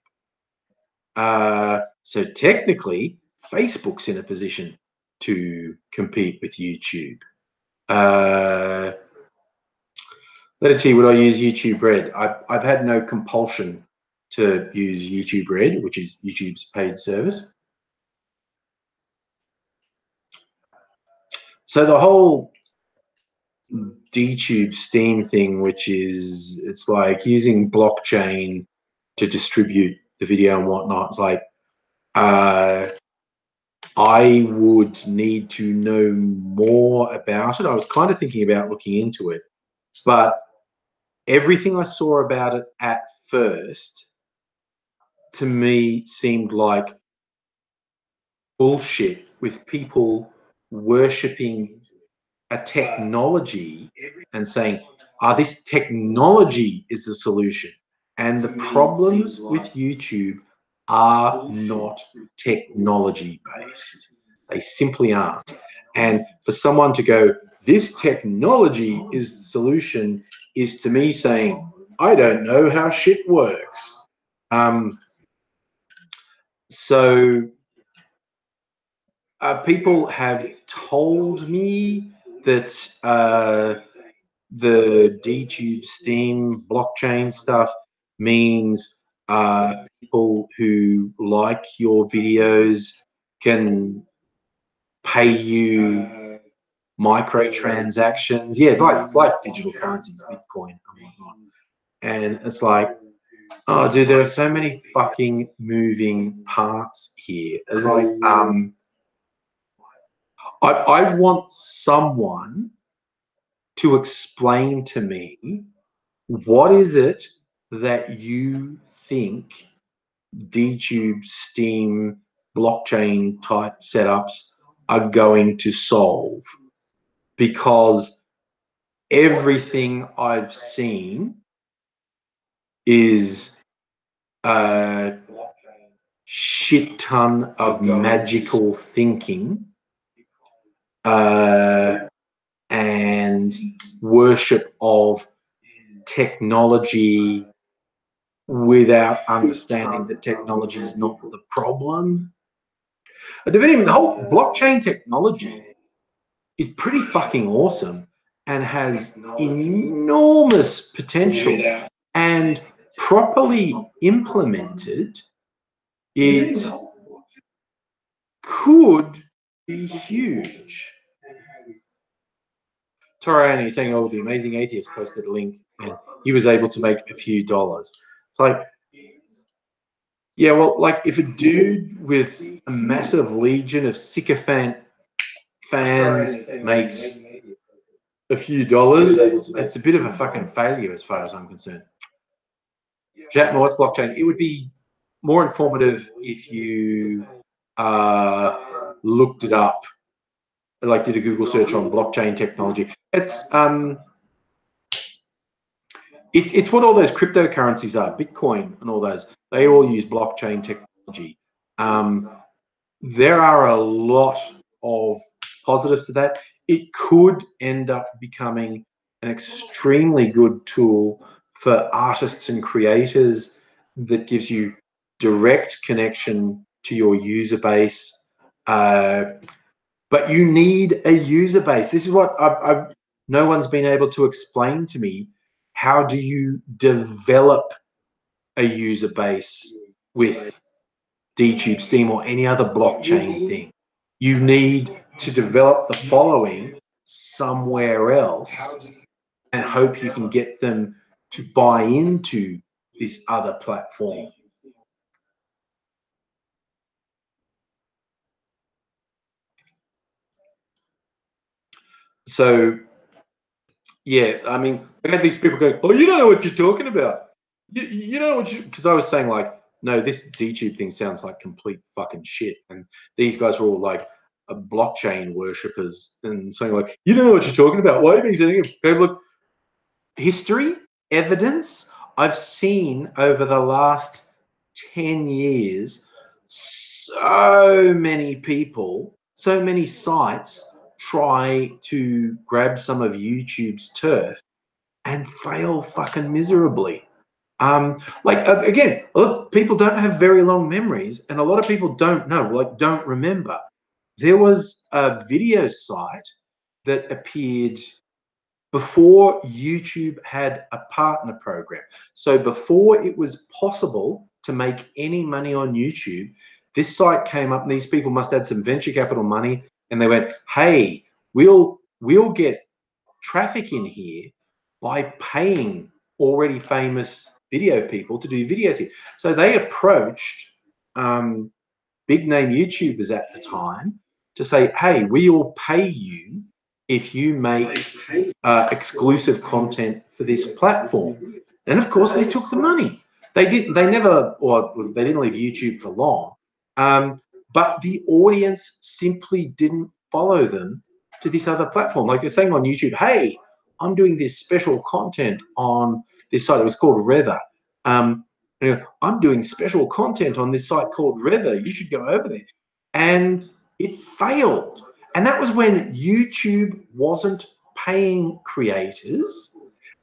So technically, Facebook's in a position to compete with YouTube. Let's see, would I use YouTube Red? I've had no compulsion to use YouTube Red, which is YouTube's paid service. So the whole DTube Steam thing, which is, it's like using blockchain to distribute the video and whatnot, it's like, I would need to know more about it. I was kind of thinking about looking into it, but everything I saw about it at first, to me, seemed like bullshit, with people worshipping a technology and saying, this technology is the solution. And the problems with YouTube are not technology based. They simply aren't. And for someone to go, this technology is the solution, is to me saying, I don't know how shit works. So people have told me that the DTube Steam blockchain stuff means people who like your videos can pay you microtransactions. Yeah, it's like digital currencies, Bitcoin and whatnot. And it's like, oh, dude, there are so many fucking moving parts here. It's like, I want someone to explain to me, what is it that you think DTube, Steam, blockchain type setups are going to solve? Because everything I've seen is a shit ton of magical thinking and worship of technology without understanding that technology is not the problem. The whole blockchain technology is pretty fucking awesome and has enormous potential, and properly implemented, it could be huge. Toriani saying, oh, the amazing atheist posted a link and he was able to make a few dollars. It's like, yeah, well, like if a dude with a massive legion of sycophant fans makes a few dollars, it's a bit of a fucking failure as far as I'm concerned. Jatma, what's blockchain? It would be more informative if you looked it up, like did a Google search on blockchain technology. It's what all those cryptocurrencies are, Bitcoin and all those. They all use blockchain technology. There are a lot of positives to that. It could end up becoming an extremely good tool for artists and creators that gives you direct connection to your user base. But you need a user base. This is what no one's been able to explain to me. How do you develop a user base with DTube, Steam, or any other blockchain thing? You need to develop the following somewhere else and hope you can get them to buy into this other platform. So, yeah, I mean, I had these people going, oh, you don't know what you're talking about. You know what you, because I was saying like, no, this DTube thing sounds like complete fucking shit. And these guys were all like blockchain worshippers and saying like, you don't know what you're talking about. Why are you being saying it? Okay, look, history, evidence, I've seen over the last 10 years, so many people, so many sites try to grab some of YouTube's turf and fail fucking miserably. Again, a lot of people don't have very long memories, and a lot of people don't know, like don't remember. There was a video site that appeared before YouTube had a partner program. So before it was possible to make any money on YouTube, this site came up and these people must have had some venture capital money, and they went, hey, we'll get traffic in here by paying already famous video people to do videos here. So they approached big name YouTubers at the time to say, hey, we will pay you if you make exclusive content for this platform. And of course, they took the money. They didn't leave YouTube for long. But the audience simply didn't follow them to this other platform. Like they're saying on YouTube, hey, I'm doing this special content on this site. It was called Rether. I'm doing special content on this site called Rether. You should go over there. And it failed. And that was when YouTube wasn't paying creators,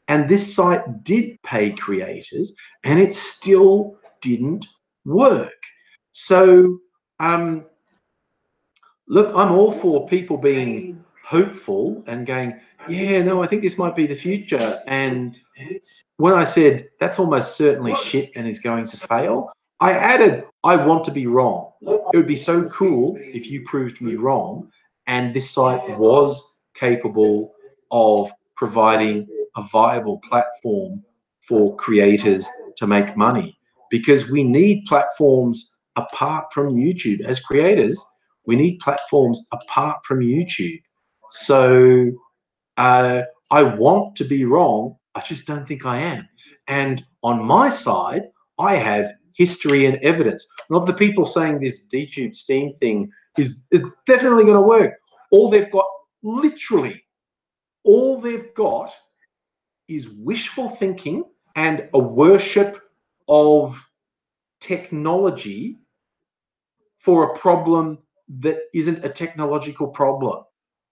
and this site did pay creators, and it still didn't work. So, look, I'm all for people being hopeful and going, yeah, no, I think this might be the future. And when I said that's almost certainly shit and is going to fail, I added, I want to be wrong. It would be so cool if you proved me wrong and this site was capable of providing a viable platform for creators to make money. Because we need platforms apart from YouTube. As creators, we need platforms apart from YouTube. So I want to be wrong. I just don't think I am. And on my side, I have history and evidence. And of the people saying this DTube Steam thing is definitely going to work, all they've got, literally, all they've got is wishful thinking and a worship of technology for a problem that isn't a technological problem.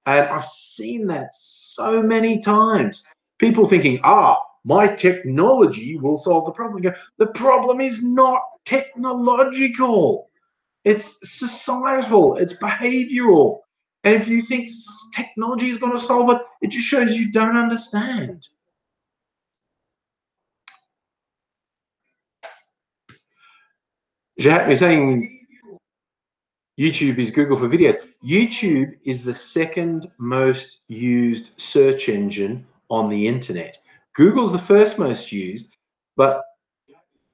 And I've seen that so many times. People thinking, my technology will solve the problem. The problem is not technological. It's societal. It's behavioral. And if you think technology is going to solve it, it just shows you don't understand. You're saying YouTube is Google for videos. YouTube is the second most used search engine on the internet. Google's the first most used, but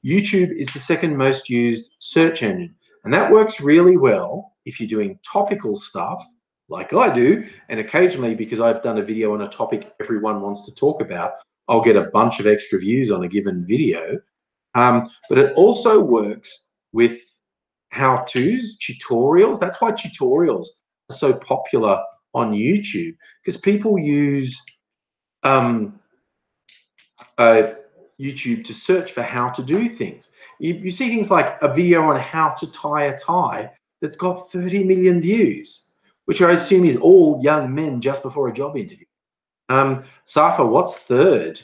YouTube is the second most used search engine. And that works really well if you're doing topical stuff like I do. And occasionally, because I've done a video on a topic everyone wants to talk about, I'll get a bunch of extra views on a given video. But it also works with how-tos, tutorials. That's why tutorials are so popular on YouTube, because people use YouTube to search for how to do things. You see things like a video on how to tie a tie that's got 30 million views, which I assume is all young men just before a job interview. Safa, what's third?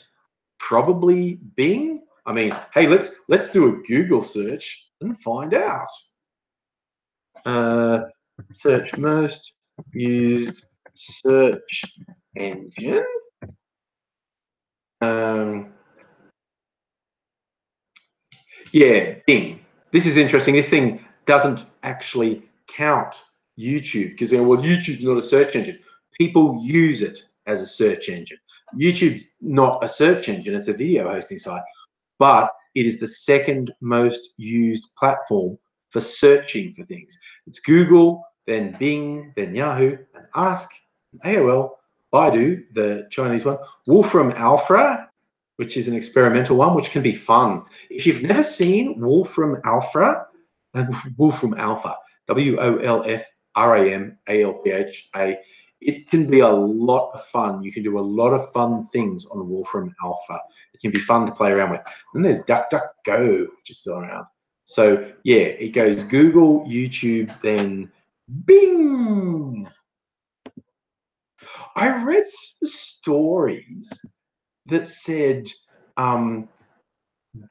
Probably Bing. I mean, hey, let's do a Google search and find out. Search most used search engine. Yeah, Bing. This is interesting. This thing doesn't actually count YouTube because, well, YouTube's not a search engine. People use it as a search engine. YouTube's not a search engine. It's a video hosting site, but it is the second most used platform for searching for things. It's Google, then Bing, then Yahoo, and Ask, AOL, Baidu, the Chinese one, Wolfram Alpha, which is an experimental one, which can be fun. If you've never seen Wolfram Alpha, WOLFRAMALPHA, it can be a lot of fun. You can do a lot of fun things on Wolfram Alpha. It can be fun to play around with. And there's DuckDuckGo, which is still around. So yeah, it goes Google, YouTube, then Bing. I read some stories that said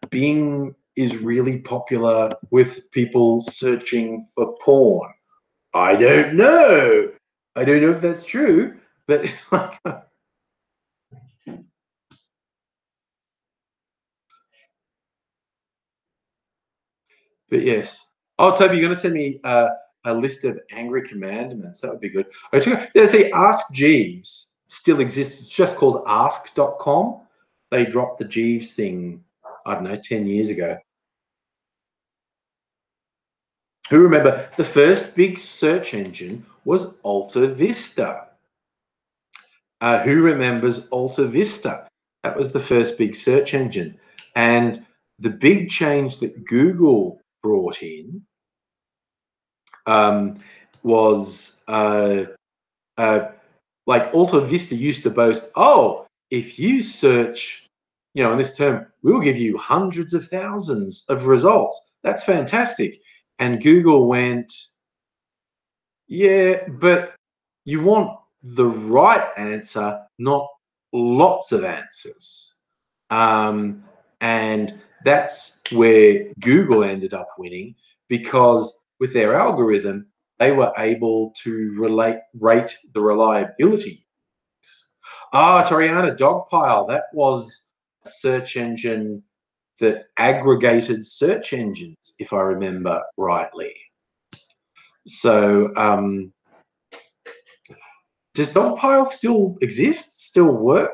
Bing is really popular with people searching for porn. I don't know. I don't know if that's true, but like, but yes. Oh, Toby, you're going to send me a list of angry commandments. That would be good. Yeah, see, Ask Jeeves still exists. It's just called ask.com. They dropped the Jeeves thing, I don't know, 10 years ago. Who remember the first big search engine was Alta Vista? Who remembers Alta Vista? That was the first big search engine. And the big change that Google brought in was like Alta Vista used to boast, oh, if you search, in this term, we'll give you hundreds of thousands of results. That's fantastic. And Google went, yeah, but you want the right answer, not lots of answers. And that's where Google ended up winning, because with their algorithm, they were able to rate the reliability. Toriana Dogpile, that was a search engine that aggregated search engines, if I remember rightly. So does Dogpile still exist? Still work?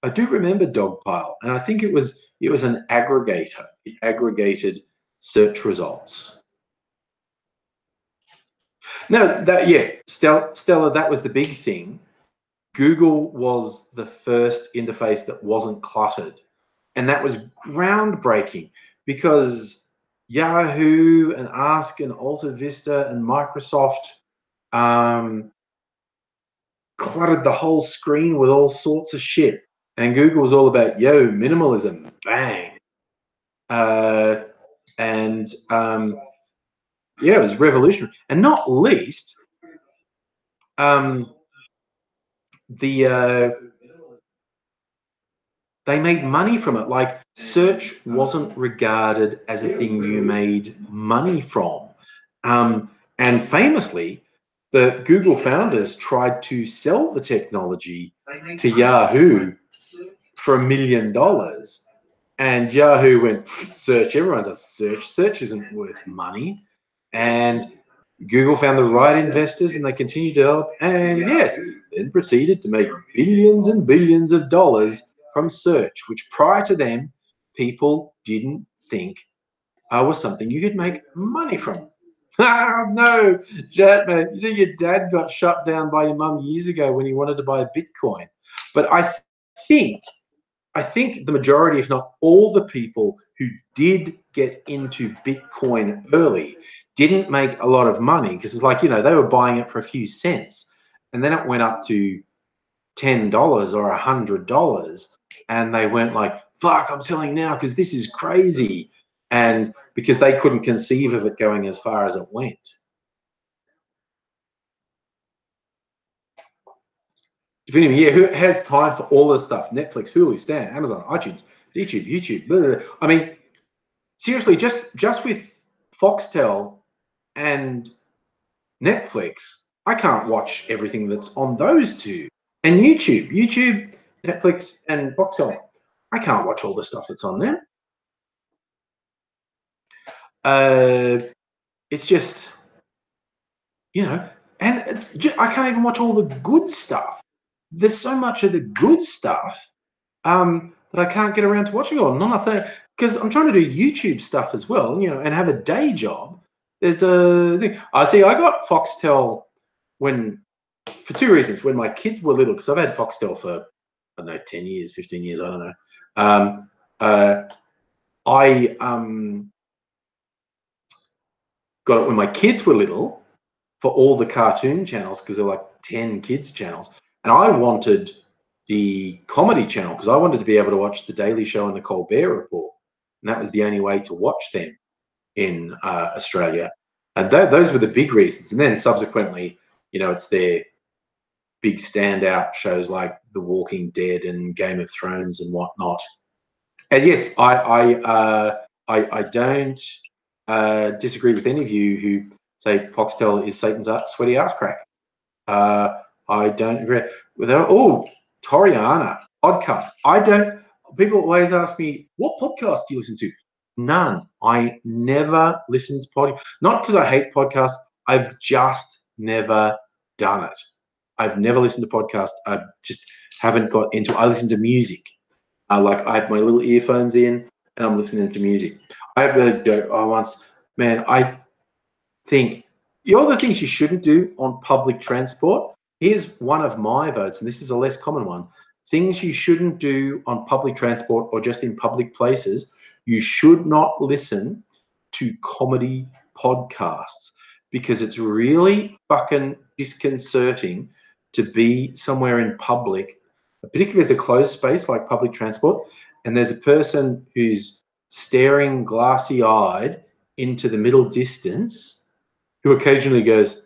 I do remember Dogpile, and I think it was an aggregator. It aggregated search results. No, Stella, that was the big thing. Google was the first interface that wasn't cluttered, and that was groundbreaking, because Yahoo and Ask and Alta Vista and Microsoft cluttered the whole screen with all sorts of shit. And Google was all about, minimalism, bang. And it was revolutionary. And not least, the they made money from it. Like, search wasn't regarded as a thing you made money from. And famously, the Google founders tried to sell the technology to Yahoo for $1 million. And Yahoo went, search, everyone does search. Search isn't worth money. And Google found the right investors and they continued to help. And yes, then proceeded to make billions and billions of dollars from search, which prior to them, people didn't think was something you could make money from. No, Jet, man. You see, your dad got shut down by your mum years ago when he wanted to buy a Bitcoin. But think I think the majority, if not all the people who did get into Bitcoin early didn't make a lot of money because it's like, they were buying it for a few cents and then it went up to $10 or $100 and they went like, fuck, I'm selling now because this is crazy. And because they couldn't conceive of it going as far as it went. Who has time for all this stuff? Netflix, Hulu, Stan, Amazon, iTunes, YouTube, blah, blah, blah. I mean, seriously, just with Foxtel and Netflix, I can't watch everything that's on those two. And YouTube, Netflix, and Foxtel, I can't watch all the stuff that's on them. It's just, and I can't even watch all the good stuff. There's so much of the good stuff that I can't get around to watching all. Not enough there because I'm trying to do YouTube stuff as well, and have a day job. There's a thing. I got Foxtel for two reasons. When my kids were little, because I've had Foxtel for, I don't know, 10 years, 15 years, I don't know. I got it when my kids were little for all the cartoon channels because they're like 10 kids channels. And I wanted the comedy channel because I wanted to be able to watch The Daily Show and The Colbert Report. And that was the only way to watch them in Australia. And those were the big reasons. And then subsequently, it's their big standout shows like The Walking Dead and Game of Thrones and whatnot. And yes, I don't disagree with any of you who say Foxtel is Satan's sweaty ass crack. I don't agree with that. Oh, Toriana podcast. People always ask me, what podcast do you listen to? None. I never listen to podcasts. Not because I hate podcasts. I've just never done it. I've never listened to podcasts. I just haven't got into it. I listen to music. I have my little earphones in and I'm listening to music. I have a joke once, man, I think all the things you shouldn't do on public transport. Here's one of my votes, and this is a less common one. Things you shouldn't do on public transport or just in public places. You should not listen to comedy podcasts because it's really fucking disconcerting to be somewhere in public, particularly if there's a closed space like public transport, and there's a person who's staring glassy-eyed into the middle distance who occasionally goes,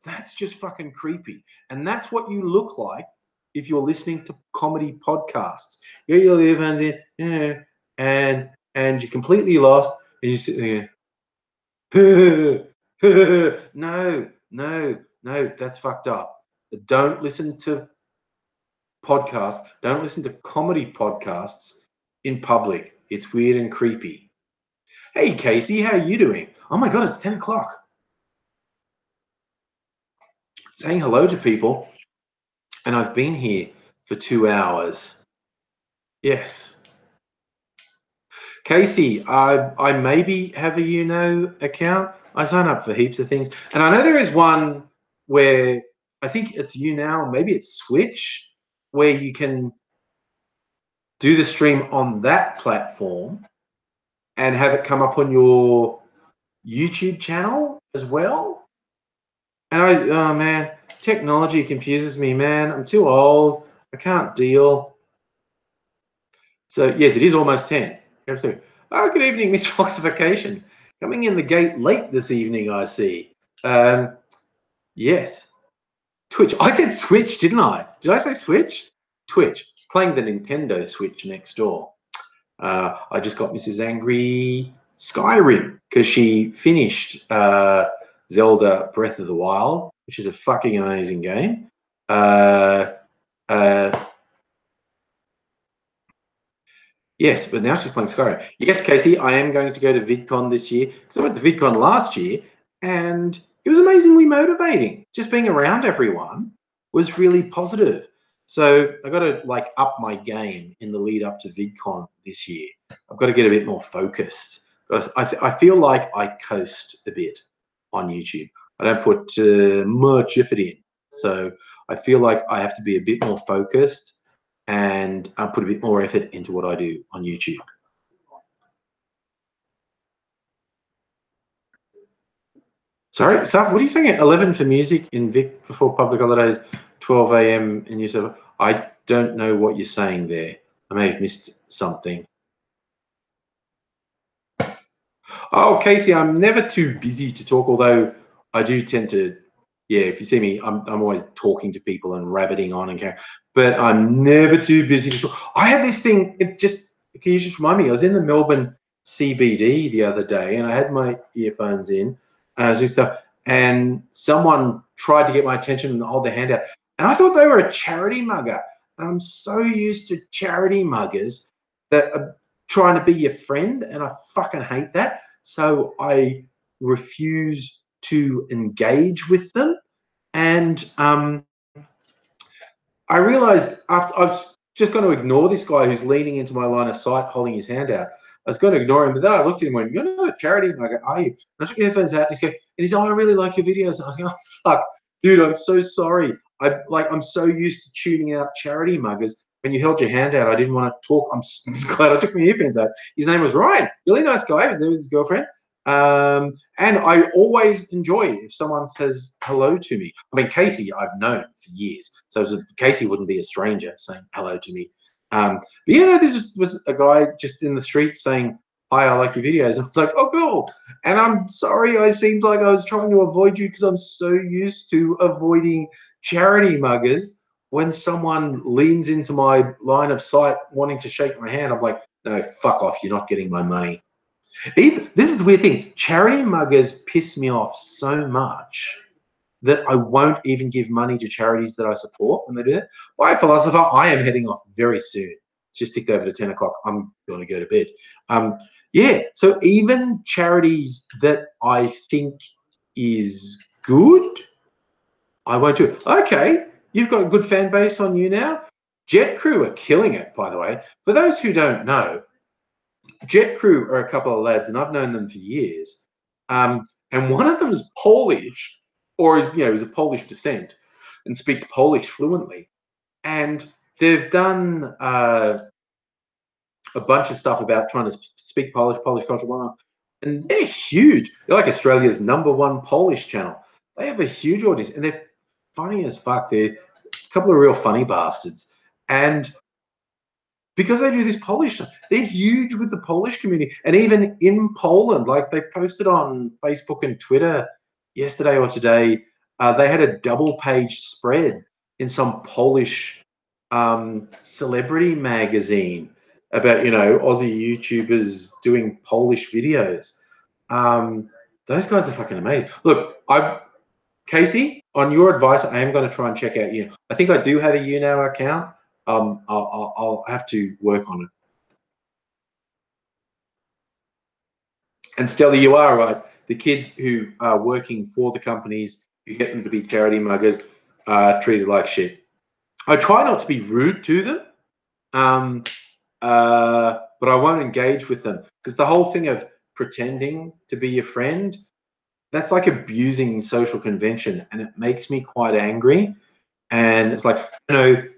that's just fucking creepy. And that's what you look like if you're listening to comedy podcasts. You got your earphones in, and you're completely lost, and you're sitting there, no, that's fucked up. Don't listen to podcasts. Don't listen to comedy podcasts in public. It's weird and creepy. Hey, Casey, how are you doing? Oh my God, it's 10 o'clock. Saying hello to people, and I've been here for 2 hours. Yes. Casey, I maybe have a account. I sign up for heaps of things. And I know there is one where I think it's maybe it's Switch, where you can do the stream on that platform and have it come up on your YouTube channel as well. And oh man, technology confuses me, man. I'm too old. I can't deal. So yes, it is almost 10. Oh, good evening, Miss Foxification. Coming in the gate late this evening, I see. Yes. Twitch. I said Switch, didn't I? Did I say Switch? Twitch, playing the Nintendo Switch next door. I just got Mrs. Angry Skyrim because she finished Zelda Breath of the Wild, which is a fucking amazing game. Yes, but now she's playing Skyrim. Yes, Casey, I am going to go to VidCon this year because I went to VidCon last year and it was amazingly motivating. Just being around everyone was really positive. So I got to like up my game in the lead up to VidCon this year. I've got to get a bit more focused. I feel like I coast a bit on YouTube. I don't put much effort in. So I feel like I have to be a bit more focused and put a bit more effort into what I do on YouTube. Sorry, Saf, what are you saying? 11 for music in Vic before public holidays, 12 a.m. in New South Wales. I don't know what you're saying there. I may have missed something. Oh, Casey, I'm never too busy to talk, although I do tend to, yeah, if you see me, I'm always talking to people and rabbiting on and carrying, but I'm never too busy to talk. I had this thing, can you just remind me? I was in the Melbourne CBD the other day and I had my earphones in, stuff, and someone tried to get my attention and hold their hand out. And I thought they were a charity mugger. And I'm so used to charity muggers that are trying to be your friend, and I fucking hate that. So I refuse to engage with them. And I realized after I was just going to ignore this guy who's leaning into my line of sight, holding his hand out. I was going to ignore him, but then I looked at him and went, "You're not a charity." And I go, "Are you?" And I took headphones out and he's going, "Oh, I really like your videos." And I was going, "Oh, fuck, dude, I'm so sorry. I'm so used to tuning out charity muggers. When you held your hand out, I didn't want to talk. I'm just glad I took my earphones out." His name was Ryan. Really nice guy. His name was his girlfriend. And I always enjoy if someone says hello to me. I mean, Casey, I've known for years, so Casey wouldn't be a stranger saying hello to me. But this was a guy just in the street saying, "Hi, I like your videos." And I was like, "Oh, cool." And I'm sorry, I seemed like I was trying to avoid you because I'm so used to avoiding charity muggers. When someone leans into my line of sight wanting to shake my hand, I'm like, "No, fuck off. You're not getting my money." This is the weird thing. Charity muggers piss me off so much that I won't even give money to charities that I support when they do it. Bye, philosopher. I am heading off very soon. It's just ticked over to 10 o'clock. I'm going to go to bed. Yeah, so even charities that I think is good, I won't do it. Okay, you've got a good fan base on you now. Jet Crew are killing it, by the way. For those who don't know, Jet Crew are a couple of lads, and I've known them for years. And one of them is Polish, or is of Polish descent, and speaks Polish fluently. And they've done a bunch of stuff about trying to speak Polish culture, and they're huge. They're like Australia's #1 Polish channel. They have a huge audience, and they're funny as fuck. They're a couple of real funny bastards, and because they do this Polish stuff. They're huge with the Polish community. And even in Poland, like they posted on Facebook and Twitter yesterday or today, they had a double page spread in some Polish celebrity magazine about, Aussie YouTubers doing Polish videos. Those guys are fucking amazing. Look, Casey, on your advice, I am going to try and check out I think I do have a YouNow account. I'll have to work on it. And Stella, you are right. The kids who are working for the companies, you get them to be charity muggers, are treated like shit. I try not to be rude to them, but I won't engage with them because the whole thing of pretending to be your friend, that's like abusing social convention, and it makes me quite angry. And it's like,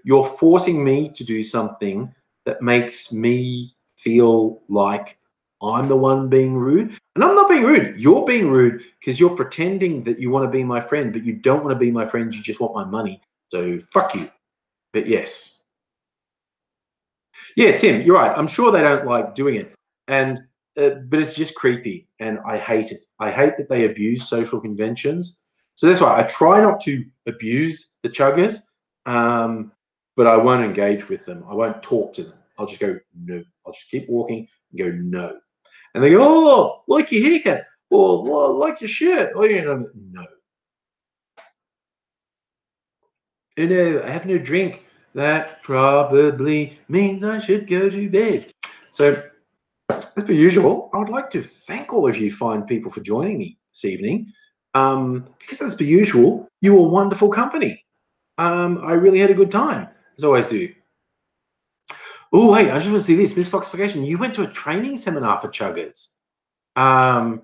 you're forcing me to do something that makes me feel like I'm the one being rude. And I'm not being rude. You're being rude because you're pretending that you want to be my friend, but you don't want to be my friend. You just want my money. So fuck you. But yes. Yeah, Tim, you're right. I'm sure they don't like doing it. And but it's just creepy, and I hate it. I hate that they abuse social conventions. So that's why I try not to abuse the chuggers. but I won't engage with them. I won't talk to them. I'll just go, no. I'll just keep walking and go, no. And they go, oh, like your haircut, or like your shirt. Oh, you know, no. You know, having a drink, that probably means I should go to bed. So, as per usual, I would like to thank all of you fine people for joining me this evening. Because as per usual, you were wonderful company. I really had a good time, as I always do. Oh, hey, I just want to see this. Miss Foxification, you went to a training seminar for chuggers. Um,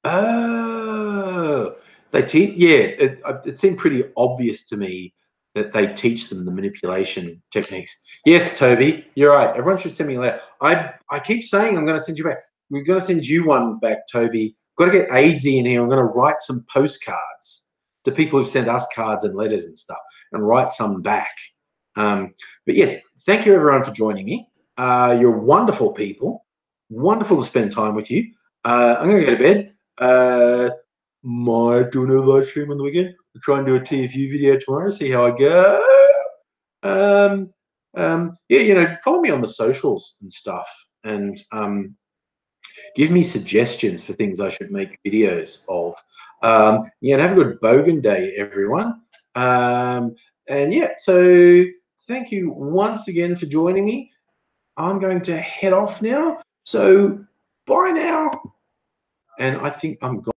oh, they teach. Yeah, it seemed pretty obvious to me that they teach them the manipulation techniques. Yes, Toby, you're right. Everyone should send me a letter. I keep saying I'm going to send you back. We're going to send you one back, Toby. Got to get AIDSy in here. I'm going to write some postcards to people who've sent us cards and letters and stuff, and write some back. But yes, thank you everyone for joining me. You're wonderful people. Wonderful to spend time with you. I'm going to go to bed. Might do another live stream on the weekend. We'll try and do a TFU video tomorrow, see how I go. Yeah, you know, follow me on the socials and stuff, and give me suggestions for things I should make videos of. Yeah, and have a good Bogan Day, everyone. And yeah, so thank you once again for joining me. I'm going to head off now. So bye now. And I think I'm gone.